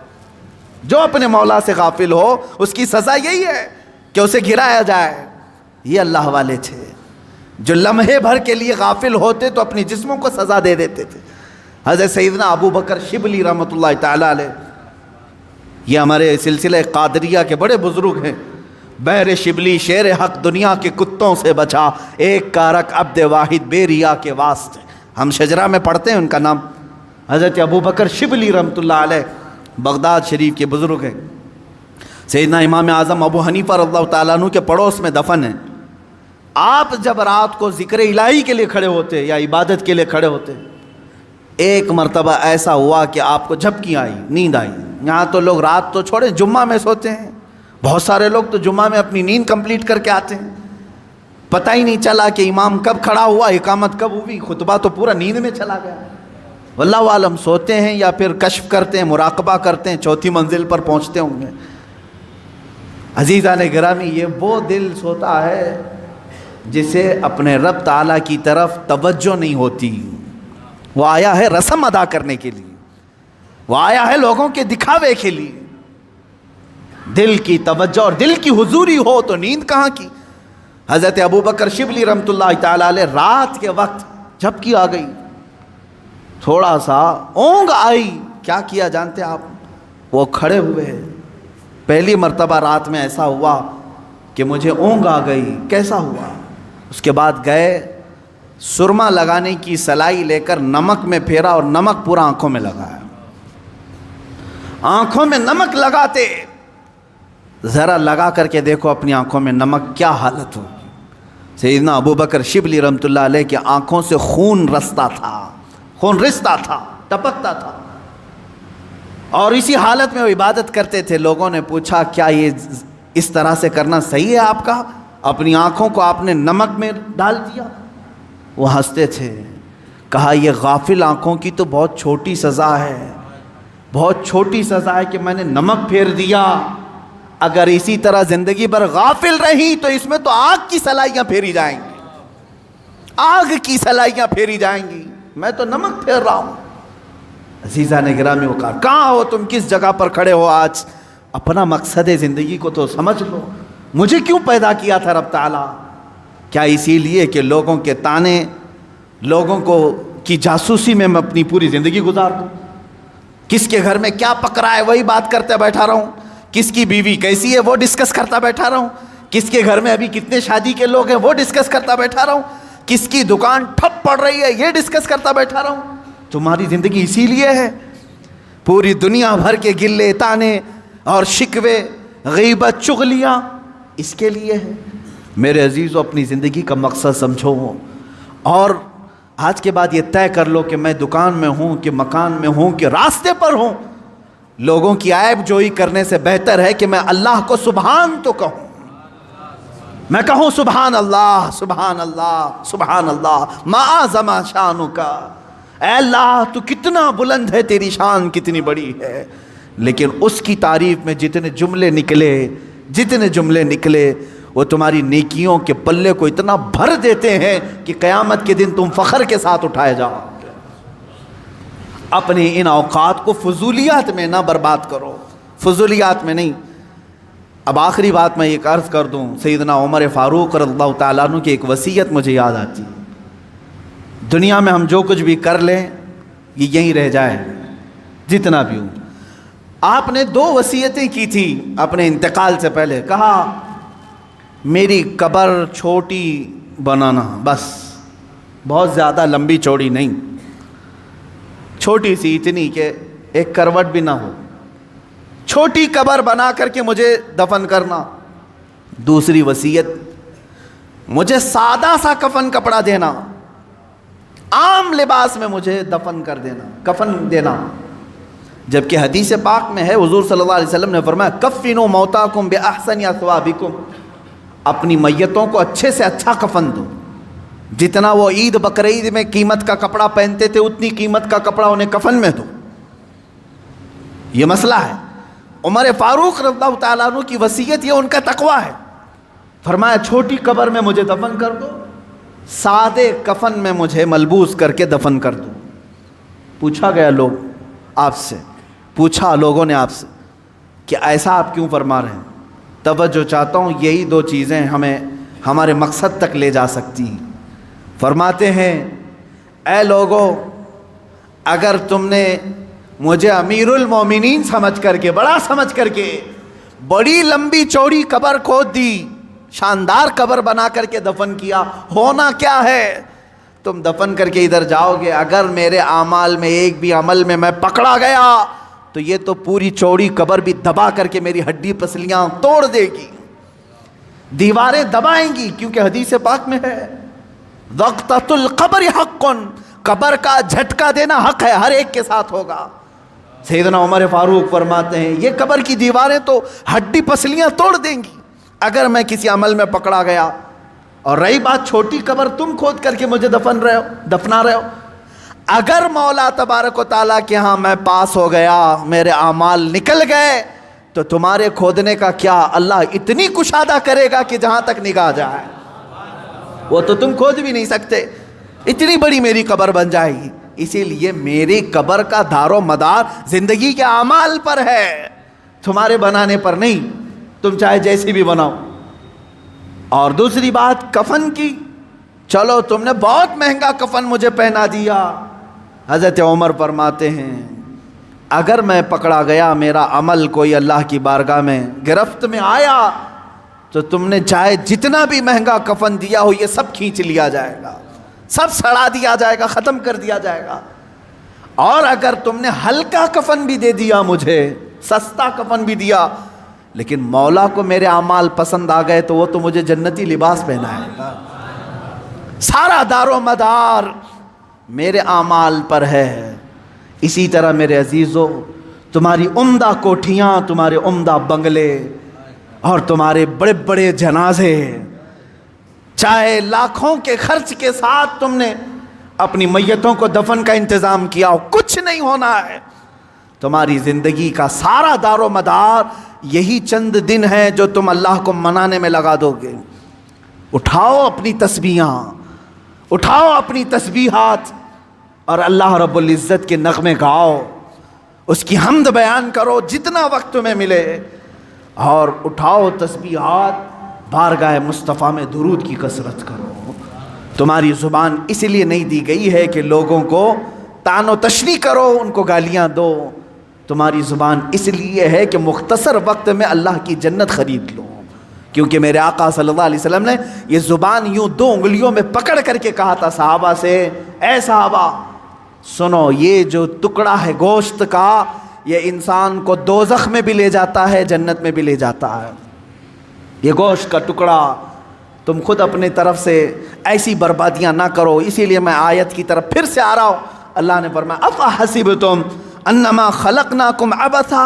جو اپنے مولا سے غافل ہو اس کی سزا یہی ہے کہ اسے گرایا جائے. یہ اللہ والے تھے جو لمحے بھر کے لیے غافل ہوتے تو اپنی جسموں کو سزا دے دیتے تھے. حضرت سیدنا ابو بکر شبلی رحمۃ اللہ تعالی علیہ، یہ ہمارے سلسلہ قادریہ کے بڑے بزرگ ہیں. بحر شبلی شیر حق دنیا کے کتوں سے بچا، ایک کارک عبد واحد بے ریا کے واسطے. ہم شجرہ میں پڑھتے ہیں ان کا نام. حضرت ابو بکر شبلی رحمۃ اللہ علیہ بغداد شریف کے بزرگ ہیں. سیدنا امام اعظم ابو حنیفہ رضی اللہ تعالیٰ عنہ کے پڑوس میں دفن ہیں. آپ جب رات کو ذکر الہی کے لیے کھڑے ہوتے یا عبادت کے لیے کھڑے ہوتے، ایک مرتبہ ایسا ہوا کہ آپ کو جھپکی آئی، نیند آئی. یہاں تو لوگ رات تو چھوڑے، جمعہ میں سوتے ہیں. بہت سارے لوگ تو جمعہ میں اپنی نیند کمپلیٹ کر کے آتے ہیں. پتہ ہی نہیں چلا کہ امام کب کھڑا ہوا، اقامت کب ہوئی، خطبہ تو پورا نیند میں چلا گیا. واللہ عالم سوتے ہیں یا پھر کشف کرتے ہیں، مراقبہ کرتے ہیں، 4تھی منزل پر پہنچتے ہوں گے. عزیزان گرامی، یہ وہ دل سوتا ہے جسے اپنے رب تعالیٰ کی طرف توجہ نہیں ہوتی. وہ آیا ہے رسم ادا کرنے کے لیے، وہ آیا ہے لوگوں کے دکھاوے کے لیے. دل کی توجہ اور دل کی حضوری ہو تو نیند کہاں کی. حضرت ابو بکر شبلی رحمۃ اللہ تعالیٰ علیہ رات کے وقت جھپکی آ گئی، تھوڑا سا اونگ آئی. کیا کیا جانتے آپ؟ وہ کھڑے ہوئے ہیں. پہلی مرتبہ رات میں ایسا ہوا کہ مجھے اونگ آ گئی. کیسا ہوا؟ اس کے بعد گئے، سرما لگانے کی سلائی لے کر نمک میں پھیرا اور نمک پورا آنکھوں میں لگایا. آنکھوں میں نمک لگاتے، ذرا لگا کر کے دیکھو اپنی آنکھوں میں نمک کیا حالت ہوگی۔ سیدنا ابو بکر شبلی رحمۃ اللہ علیہ کی آنکھوں سے خون رستا تھا، خون رستا تھا، ٹپکتا تھا، اور اسی حالت میں وہ عبادت کرتے تھے۔ لوگوں نے پوچھا کیا یہ اس طرح سے کرنا صحیح ہے آپ کا؟ اپنی آنکھوں کو آپ نے نمک میں ڈال دیا۔ وہ ہنستے تھے، کہا یہ غافل آنکھوں کی تو بہت چھوٹی سزا ہے، بہت چھوٹی سزا ہے کہ میں نے نمک پھیر دیا۔ اگر اسی طرح زندگی بھر غافل رہی تو اس میں تو آگ کی سلائیاں پھیری جائیں گی، آگ کی سلائیاں پھیری جائیں گی، میں تو نمک پھیر رہا ہوں۔ عزیزان گرامی وقار، کہاں ہو تم؟ کس جگہ پر کھڑے ہو آج؟ اپنا مقصد زندگی کو تو سمجھ لو۔ مجھے کیوں پیدا کیا تھا رب تعالیٰ؟ کیا اسی لیے کہ لوگوں کے تانے، لوگوں کو کی جاسوسی میں اپنی پوری زندگی گزار دوں؟ کس کے گھر میں کیا پک رہا ہے وہی بات کرتے بیٹھا رہا ہوں، کس کی بیوی کیسی ہے وہ ڈسکس کرتا بیٹھا رہا ہوں، کس کے گھر میں ابھی کتنے شادی کے لوگ ہیں وہ ڈسکس کرتا بیٹھا رہا ہوں، کس کی دکان ٹھپ پڑ رہی ہے یہ ڈسکس کرتا بیٹھا رہا ہوں؟ تمہاری زندگی اسی لیے ہے، پوری دنیا بھر کے گلے تانے اور شکوے، غیبت، چغلیاں اس کے لیے ہے۔ میرے عزیزو، اپنی زندگی کا مقصد سمجھو، اور آج کے بعد یہ طے کر لو کہ میں دکان میں ہوں کہ مکان میں ہوں کہ راستے پر ہوں، لوگوں کی عیب جوئی کرنے سے بہتر ہے کہ میں اللہ کو سبحان تو کہوں، میں کہوں سبحان اللہ سبحان اللہ سبحان اللہ، ما اعظم شانک، اے اللہ تو کتنا بلند ہے، تیری شان کتنی بڑی ہے۔ لیکن اس کی تعریف میں جتنے جملے نکلے وہ تمہاری نیکیوں کے پلے کو اتنا بھر دیتے ہیں کہ قیامت کے دن تم فخر کے ساتھ اٹھائے جاؤ۔ اپنے ان اوقات کو فضولیات میں نہ برباد کرو، فضولیات میں نہیں۔ اب آخری بات میں ایک عرض کر دوں، سیدنا عمر فاروق رضی اللہ تعالیٰ عنہ کی ایک وصیت مجھے یاد آتی ہے۔ دنیا میں ہم جو کچھ بھی کر لیں یہ یہیں رہ جائے، جتنا بھی ہوں۔ آپ نے 2 وصیتیں کی تھی اپنے انتقال سے پہلے، کہا میری قبر چھوٹی بنانا، بس بہت زیادہ لمبی چوڑی نہیں، چھوٹی سی، اتنی کہ ایک کروٹ بھی نہ ہو، چھوٹی قبر بنا کر کے مجھے دفن کرنا۔ دوسری وصیت، مجھے سادہ سا کفن کپڑا دینا، عام لباس میں مجھے دفن کر دینا، کفن دینا۔ جبکہ حدیث پاک میں ہے، حضور صلی اللہ علیہ وسلم نے فرمایا کفنوا موتاکم باحسن اثوابکم، اپنی میتوں کو اچھے سے اچھا کفن دو۔ جتنا وہ عید بقرعید میں قیمت کا کپڑا پہنتے تھے اتنی قیمت کا کپڑا انہیں کفن میں دو۔ یہ مسئلہ ہے۔ عمر فاروق رضی اللہ تعالیٰ عنہ کی وصیت، یہ ان کا تقویٰ ہے۔ فرمایا چھوٹی قبر میں مجھے دفن کر دو، سادے کفن میں مجھے ملبوس کر کے دفن کر دو۔ پوچھا گیا لوگوں نے آپ سے کہ ایسا آپ کیوں فرما رہے ہیں؟ توجہ چاہتا ہوں، یہی 2 چیزیں ہمیں ہمارے مقصد تک لے جا سکتی ہیں۔ فرماتے ہیں اے لوگو، اگر تم نے مجھے امیر المومنین سمجھ کر کے، بڑا سمجھ کر کے بڑی لمبی چوڑی قبر کھود دی، شاندار قبر بنا کر کے دفن کیا، ہونا کیا ہے؟ تم دفن کر کے ادھر جاؤ گے، اگر میرے اعمال میں ایک بھی عمل میں میں پکڑا گیا تو یہ تو پوری چوڑی قبر بھی دبا کر کے میری ہڈی پسلیاں توڑ دے گی، دیواریں دبائیں گی، کیونکہ حدیث پاک میں ہے وقتۃ القبر حق، قبر کا جھٹکا دینا حق ہے، ہر ایک کے ساتھ ہوگا۔ سیدنا عمر فاروق فرماتے ہیں یہ قبر کی دیواریں تو ہڈی پسلیاں توڑ دیں گی اگر میں کسی عمل میں پکڑا گیا۔ اور رہی بات چھوٹی قبر تم کھود کر کے مجھے دفنا رہے ہو، اگر مولا تبارک و تعالیٰ کے ہاں میں پاس ہو گیا، میرے اعمال نکل گئے، تو تمہارے کھودنے کا کیا، اللہ اتنی کشادہ کرے گا کہ جہاں تک نگاہ جائے وہ تو تم کھود بھی نہیں سکتے، اتنی بڑی میری قبر بن جائے گی۔ اسی لیے میری قبر کا دار و مدار زندگی کے اعمال پر ہے، تمہارے بنانے پر نہیں، تم چاہے جیسی بھی بناؤ۔ اور دوسری بات کفن کی، چلو تم نے بہت مہنگا کفن مجھے پہنا دیا، حضرت عمر فرماتے ہیں اگر میں پکڑا گیا، میرا عمل کوئی اللہ کی بارگاہ میں گرفت میں آیا، تو تم نے چاہے جتنا بھی مہنگا کفن دیا ہو یہ سب کھینچ لیا جائے گا، سب سڑا دیا جائے گا، ختم کر دیا جائے گا۔ اور اگر تم نے ہلکا کفن بھی دے دیا مجھے، سستا کفن بھی دیا، لیکن مولا کو میرے اعمال پسند آ گئے تو وہ تو مجھے جنتی لباس پہنائے گا۔ سارا دار و مدار میرے اعمال پر ہے۔ اسی طرح میرے عزیزو، تمہاری عمدہ کوٹھیاں، تمہارے عمدہ بنگلے اور تمہارے بڑے بڑے جنازے، چاہے لاکھوں کے خرچ کے ساتھ تم نے اپنی میتوں کو دفن کا انتظام کیا ہو، کچھ نہیں ہونا ہے۔ تمہاری زندگی کا سارا دار و مدار یہی چند دن ہے جو تم اللہ کو منانے میں لگا دو گے۔ اٹھاؤ اپنی تسبیحاں، اٹھاؤ اپنی تسبیحات اور اللہ رب العزت کے نغمے گاؤ، اس کی حمد بیان کرو جتنا وقت تمہیں ملے، اور اٹھاؤ تسبیحات، بارگاہ مصطفیٰ میں درود کی کثرت کرو۔ تمہاری زبان اس لیے نہیں دی گئی ہے کہ لوگوں کو طعن و تشنیع کرو، ان کو گالیاں دو۔ تمہاری زبان اس لیے ہے کہ مختصر وقت میں اللہ کی جنت خرید لو، کیونکہ میرے آقا صلی اللہ علیہ وسلم نے یہ زبان یوں 2 انگلیوں میں پکڑ کر کے کہا تھا صحابہ سے، اے صحابہ سنو، یہ جو ٹکڑا ہے گوشت کا، یہ انسان کو دوزخ میں بھی لے جاتا ہے، جنت میں بھی لے جاتا ہے۔ یہ گوشت کا ٹکڑا، تم خود اپنے طرف سے ایسی بربادیاں نہ کرو۔ اسی لیے میں آیت کی طرف پھر سے آ رہا ہوں۔ اللہ نے فرمایا افحسبتم انما خلقناکم عبثا،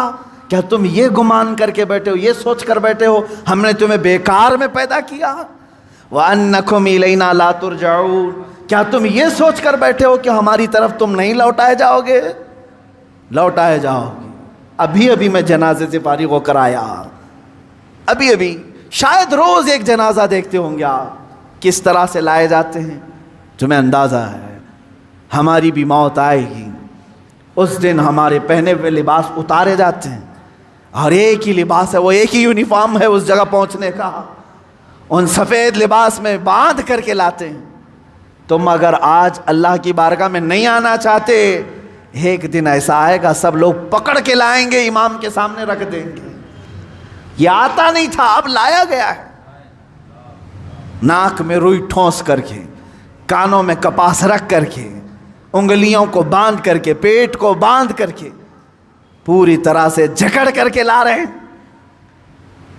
کیا تم یہ گمان کر کے بیٹھے ہو، یہ سوچ کر بیٹھے ہو ہم نے تمہیں بیکار میں پیدا کیا؟ وانکم الینا لا ترجعون، کیا تم یہ سوچ کر بیٹھے ہو کہ ہماری طرف تم نہیں لوٹائے جاؤ گے؟ لوٹائے جاؤ گے۔ ابھی ابھی میں جنازے سے فارغ ہو کر آیا، ابھی شاید روز ایک جنازہ دیکھتے ہوں گے آپ، کس طرح سے لائے جاتے ہیں، تمہیں اندازہ ہے ہماری بھی موت آئے گی۔ اس دن ہمارے پہنے ہوئے لباس اتارے جاتے ہیں، اور ایک ہی لباس ہے، وہ ایک ہی یونیفارم ہے اس جگہ پہنچنے کا، ان سفید لباس میں باندھ کر کے لاتے ہیں۔ تم اگر آج اللہ کی بارگاہ میں نہیں آنا چاہتے، ایک دن ایسا آئے گا سب لوگ پکڑ کے لائیں گے، امام کے سامنے رکھ دیں گے۔ یہ آتا نہیں تھا، اب لایا گیا ہے۔ ناک میں روئی ٹھونس کر کے، کانوں میں کپاس رکھ کر کے، انگلیوں کو باندھ کر کے، پیٹ کو باندھ کر کے، پوری طرح سے جکڑ کر کے لا رہے ہیں۔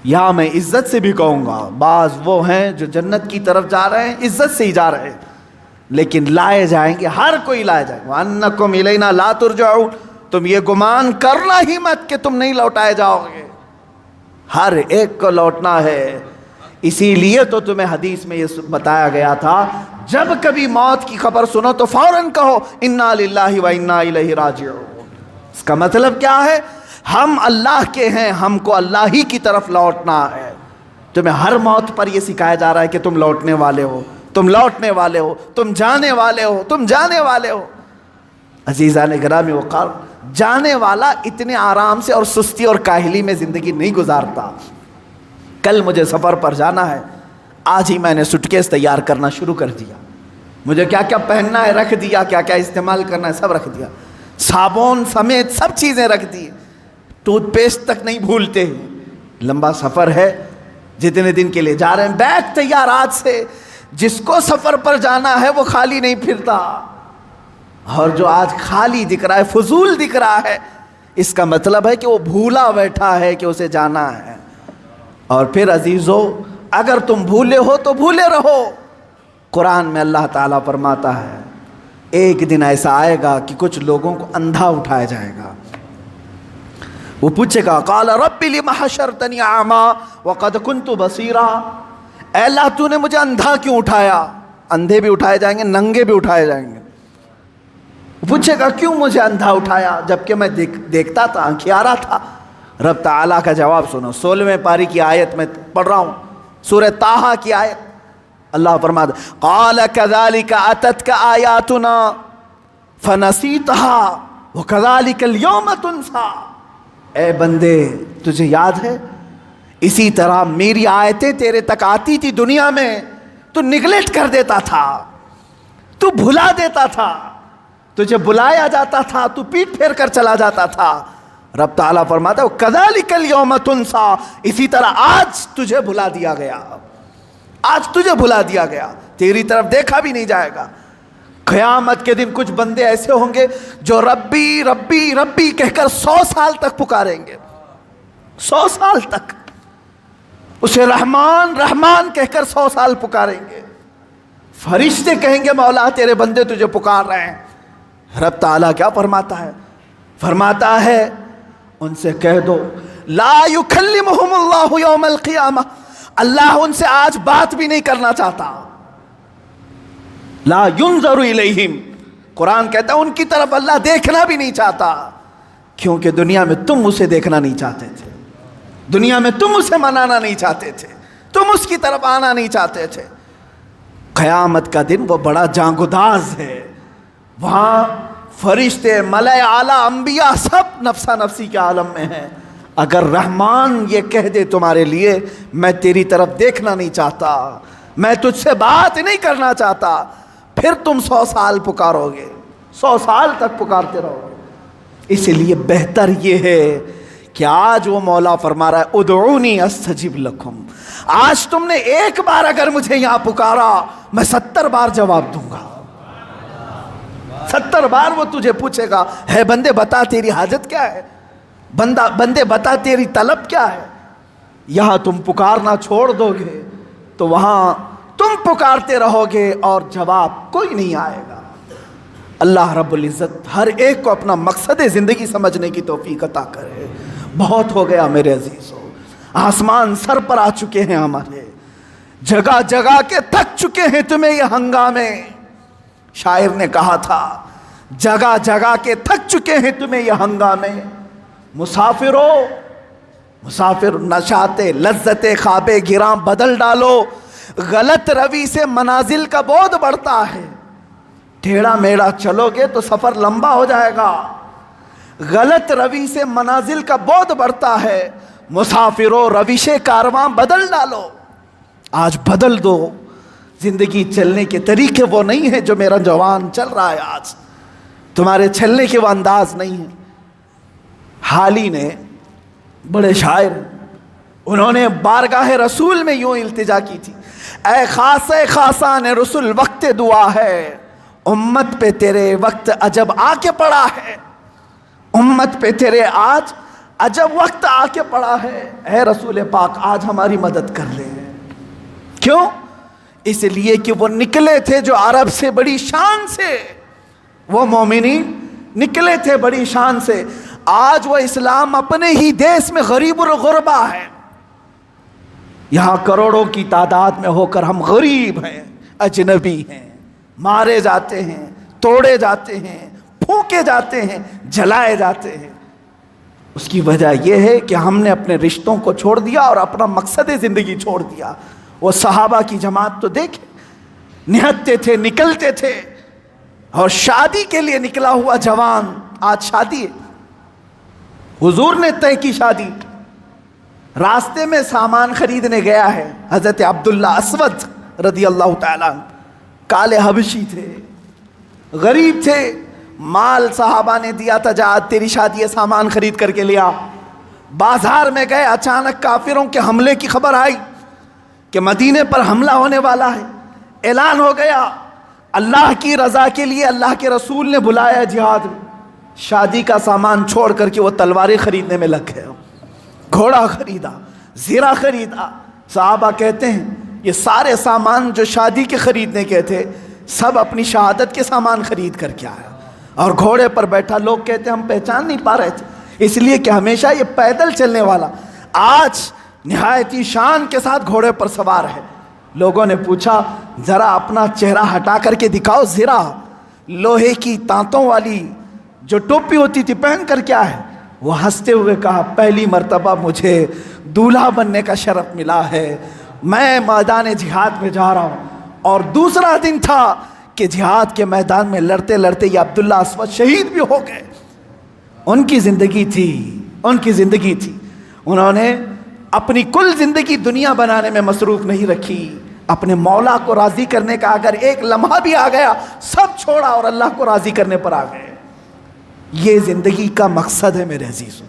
یہاں میں عزت سے بھی کہوں گا، بعض وہ ہیں جو جنت کی طرف جا رہے ہیں، عزت سے ہی جا رہے ہیں، لیکن لائے جائیں گے، ہر کوئی لائے جائے گا۔ وَأَنَّكُمْ إِلَيْنَا لَا تُرْجَعُونَ، تم یہ گمان کرنا ہی مت کہ تم نہیں لوٹائے جاؤ گے، ہر ایک کو لوٹنا ہے۔ اسی لیے تو تمہیں حدیث میں یہ بتایا گیا تھا، جب کبھی موت کی خبر سنو تو فوراً کہو اِنَّا لِلَّهِ وَإِنَّا إِلَيْهِ راجعون۔ اس کا مطلب کیا ہے؟ ہم اللہ کے ہیں، ہم کو اللہ ہی کی طرف لوٹنا ہے۔ تمہیں ہر موت پر یہ سکھایا جا رہا ہے کہ تم لوٹنے والے ہو، تم لوٹنے والے ہو، تم جانے والے ہو، تم جانے والے ہو۔ عزیزان گرامی وقار، جانے والا اتنے آرام سے اور سستی اور کاہلی میں زندگی نہیں گزارتا۔ کل مجھے سفر پر جانا ہے، آج ہی میں نے سوٹکیس تیار کرنا شروع کر دیا، مجھے کیا کیا پہننا ہے رکھ دیا، کیا کیا استعمال کرنا ہے سب رکھ دیا، صابن سمیت سب چیزیں رکھ دی، ٹوتھ پیسٹ تک نہیں بھولتے۔ لمبا سفر ہے، جتنے دن کے لیے جا رہے ہیں، بیگ تیار آج سے۔ جس کو سفر پر جانا ہے وہ خالی نہیں پھرتا، اور جو آج خالی دکھ رہا ہے، فضول دکھ رہا ہے، اس کا مطلب ہے کہ وہ بھولا بیٹھا ہے کہ اسے جانا ہے۔ اور پھر عزیزو، اگر تم بھولے ہو تو بھولے رہو۔ قرآن میں اللہ تعالیٰ فرماتا ہے ایک دن ایسا آئے گا کہ کچھ لوگوں کو اندھا اٹھایا جائے گا، وہ پوچھے گا قال رب لم حشرتنی اعما وقد كنت بصیرا، اے اللہ تو نے مجھے اندھا کیوں اٹھایا؟ اندھے بھی اٹھائے جائیں گے، ننگے بھی اٹھائے جائیں گے۔ پوچھے گا کیوں مجھے اندھا اٹھایا جبکہ میں دیکھتا تھا، آنکھیارا تھا؟ رب تعالیٰ کا جواب سنو، 16ویں پاری کی آیت میں پڑھ رہا ہوں، سورہ طٰہٰ کی آیت۔ اللہ فرماتا قال كذلك اتتك آیاتنا فنسیتها وكذلك اليوم تنسى، اے بندے تجھے یاد ہے اسی طرح میری آیتیں تیرے تک آتی تھی دنیا میں، تو نگلیکٹ کر دیتا تھا، تو بھلا دیتا تھا، تجھے بلایا جاتا تھا تو پیٹ پھیر کر چلا جاتا تھا۔ رب تعالیٰ فرماتا ہے کذالک الیوم تنسیٰ، اسی طرح آج تجھے بھلا دیا گیا، آج تجھے بھلا دیا گیا، تیری طرف دیکھا بھی نہیں جائے گا۔ قیامت کے دن کچھ بندے ایسے ہوں گے جو ربی ربی ربی کہہ کر 100 سال تک پکاریں گے۔ 100 سال تک اسے رحمان رحمان کہہ کر 100 سال پکاریں گے. فرشتے کہیں گے مولا تیرے بندے تجھے پکار رہے ہیں. رب تعالیٰ کیا فرماتا ہے؟ فرماتا ہے ان سے کہہ دو لا یکلمہم اللہ یوم القیامہ، اللہ ان سے آج بات بھی نہیں کرنا چاہتا. لا ینظر الیہم، قرآن کہتا ہے ان کی طرف اللہ دیکھنا بھی نہیں چاہتا، کیونکہ دنیا میں تم اسے دیکھنا نہیں چاہتے تھے، دنیا میں تم اسے منانا نہیں چاہتے تھے، تم اس کی طرف آنا نہیں چاہتے تھے. قیامت کا دن وہ بڑا جانگداز ہے، وہاں فرشتے ملائے اعلیٰ انبیاء سب نفسا نفسی کے عالم میں ہیں. اگر رحمان یہ کہہ دے تمہارے لیے میں تیری طرف دیکھنا نہیں چاہتا، میں تجھ سے بات نہیں کرنا چاہتا، پھر تم 100 سال پکارو گے، 100 سال تک پکارتے رہو گے. اس لیے بہتر یہ ہے کہ آج وہ مولا فرما رہا ہے ادعونی استجب لکم. آج تم نے ایک بار اگر مجھے یہاں پکارا میں 70 بار جواب دوں گا. 70 بار وہ تجھے پوچھے گا ہے بندے بتا تیری حاجت کیا ہے، بندے بتا تیری طلب کیا ہے. یہاں تم پکارنا چھوڑ دو گے تو وہاں تم پکارتے رہو گے اور جواب کوئی نہیں آئے گا. اللہ رب العزت ہر ایک کو اپنا مقصد زندگی سمجھنے کی توفیق عطا کرے. بہت ہو گیا میرے عزیزو، آسمان سر پر آ چکے ہیں ہمارے، جگہ جگہ کے تھک چکے ہیں تمہیں یہ ہنگامے. شاعر نے کہا تھا جگہ جگہ کے تھک چکے ہیں تمہیں یہ ہنگامے. مسافرو مسافر نشاط لذت خواب گراں بدل ڈالو، غلط روی سے منازل کا بودھ بڑھتا ہے. ٹیڑھا میڑھا چلو گے تو سفر لمبا ہو جائے گا، غلط روی سے منازل کا بودھ بڑھتا ہے. مسافرو روش کارواں بدل ڈالو، آج بدل دو. زندگی چلنے کے طریقے وہ نہیں ہیں جو میرا جوان چل رہا ہے آج، تمہارے چلنے کے وہ انداز نہیں ہیں. حالی نے بڑے شاعر، انہوں نے بارگاہ رسول میں یوں التجا کی تھی اے خاص خاصان رسول وقت دعا ہے، امت پہ تیرے وقت عجب آ کے پڑا ہے، امت پہ تیرے آج عجب وقت آ کے پڑا ہے. اے رسول پاک آج ہماری مدد کر لے. کیوں؟ اس لیے کہ وہ نکلے تھے جو عرب سے بڑی شان سے، وہ مومنین نکلے تھے بڑی شان سے. آج وہ اسلام اپنے ہی دیش میں غریب الغربا ہے. یہاں کروڑوں کی تعداد میں ہو کر ہم غریب ہیں، اجنبی ہیں، مارے جاتے ہیں، توڑے جاتے ہیں، پھونکے جاتے ہیں، جلائے جاتے ہیں. اس کی وجہ یہ ہے کہ ہم نے اپنے رشتوں کو چھوڑ دیا اور اپنا مقصد زندگی چھوڑ دیا. وہ صحابہ کی جماعت تو دیکھیں، نہتے تھے، نکلتے تھے، اور شادی کے لیے نکلا ہوا جوان آج شادی ہے. حضور نے طے کی شادی، راستے میں سامان خریدنے گیا ہے. حضرت عبداللہ اسود رضی اللہ تعالیٰ عنہ کالے حبشی تھے، غریب تھے، مال صحابہ نے دیا تھا جا تیری شادی ہے سامان خرید کر کے لیا. بازار میں گئے، اچانک کافروں کے حملے کی خبر آئی کہ مدینے پر حملہ ہونے والا ہے. اعلان ہو گیا، اللہ کی رضا کے لیے اللہ کے رسول نے بلایا جہاد میں. شادی کا سامان چھوڑ کر کے وہ تلواریں خریدنے میں لگ گئے، گھوڑا خریدا، زیرہ خریدا. صحابہ کہتے ہیں یہ سارے سامان جو شادی کے خریدنے کے تھے سب اپنی شہادت کے سامان خرید کر کے آیا، اور گھوڑے پر بیٹھا. لوگ کہتے ہیں ہم پہچان نہیں پا رہے تھے، اس لیے کہ ہمیشہ یہ پیدل چلنے والا آج نہایتی شان کے ساتھ گھوڑے پر سوار ہے. لوگوں نے پوچھا ذرا اپنا چہرہ ہٹا کر کے دکھاؤ، زیرہ لوہے کی تانتوں والی جو ٹوپی ہوتی تھی پہن کر کیا ہے. وہ ہنستے ہوئے کہا پہلی مرتبہ مجھے دولہا بننے کا شرف ملا ہے، میں میدان جہاد میں جا رہا ہوں. اور دوسرا دن تھا کہ جہاد کے میدان میں لڑتے لڑتے یہ عبداللہ اسود شہید بھی ہو گئے. ان کی زندگی تھی، ان کی زندگی تھی. انہوں نے اپنی کل زندگی دنیا بنانے میں مصروف نہیں رکھی، اپنے مولا کو راضی کرنے کا اگر ایک لمحہ بھی آ گیا سب چھوڑا اور اللہ کو راضی کرنے پر آ گئے. یہ زندگی کا مقصد ہے میرے عزیزو.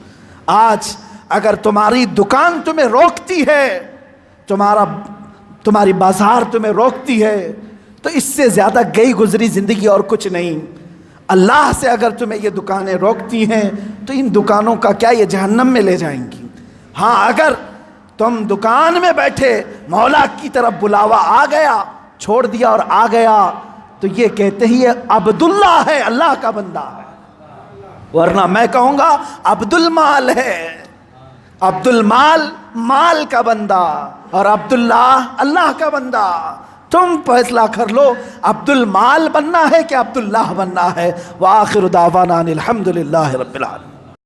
آج اگر تمہاری دکان تمہیں روکتی ہے، تمہاری بازار تمہیں روکتی ہے، تو اس سے زیادہ گئی گزری زندگی اور کچھ نہیں. اللہ سے اگر تمہیں یہ دکانیں روکتی ہیں تو ان دکانوں کا کیا یہ جہنم میں لے جائیں گی. ہاں اگر تم دکان میں بیٹھے مولا کی طرف بلاوا آ گیا، چھوڑ دیا اور آ گیا، تو یہ کہتے ہی عبداللہ ہے، اللہ کا بندہ ہے، ورنہ میں کہوں گا عبد المال ہے۔ عبد المال مال کا بندہ اور عبداللہ اللہ کا بندہ۔ تم فیصلہ کر لو عبد المال بننا ہے کہ عبداللہ بننا ہے۔ وآخر دعوانا ان الحمد للہ رب العالمین۔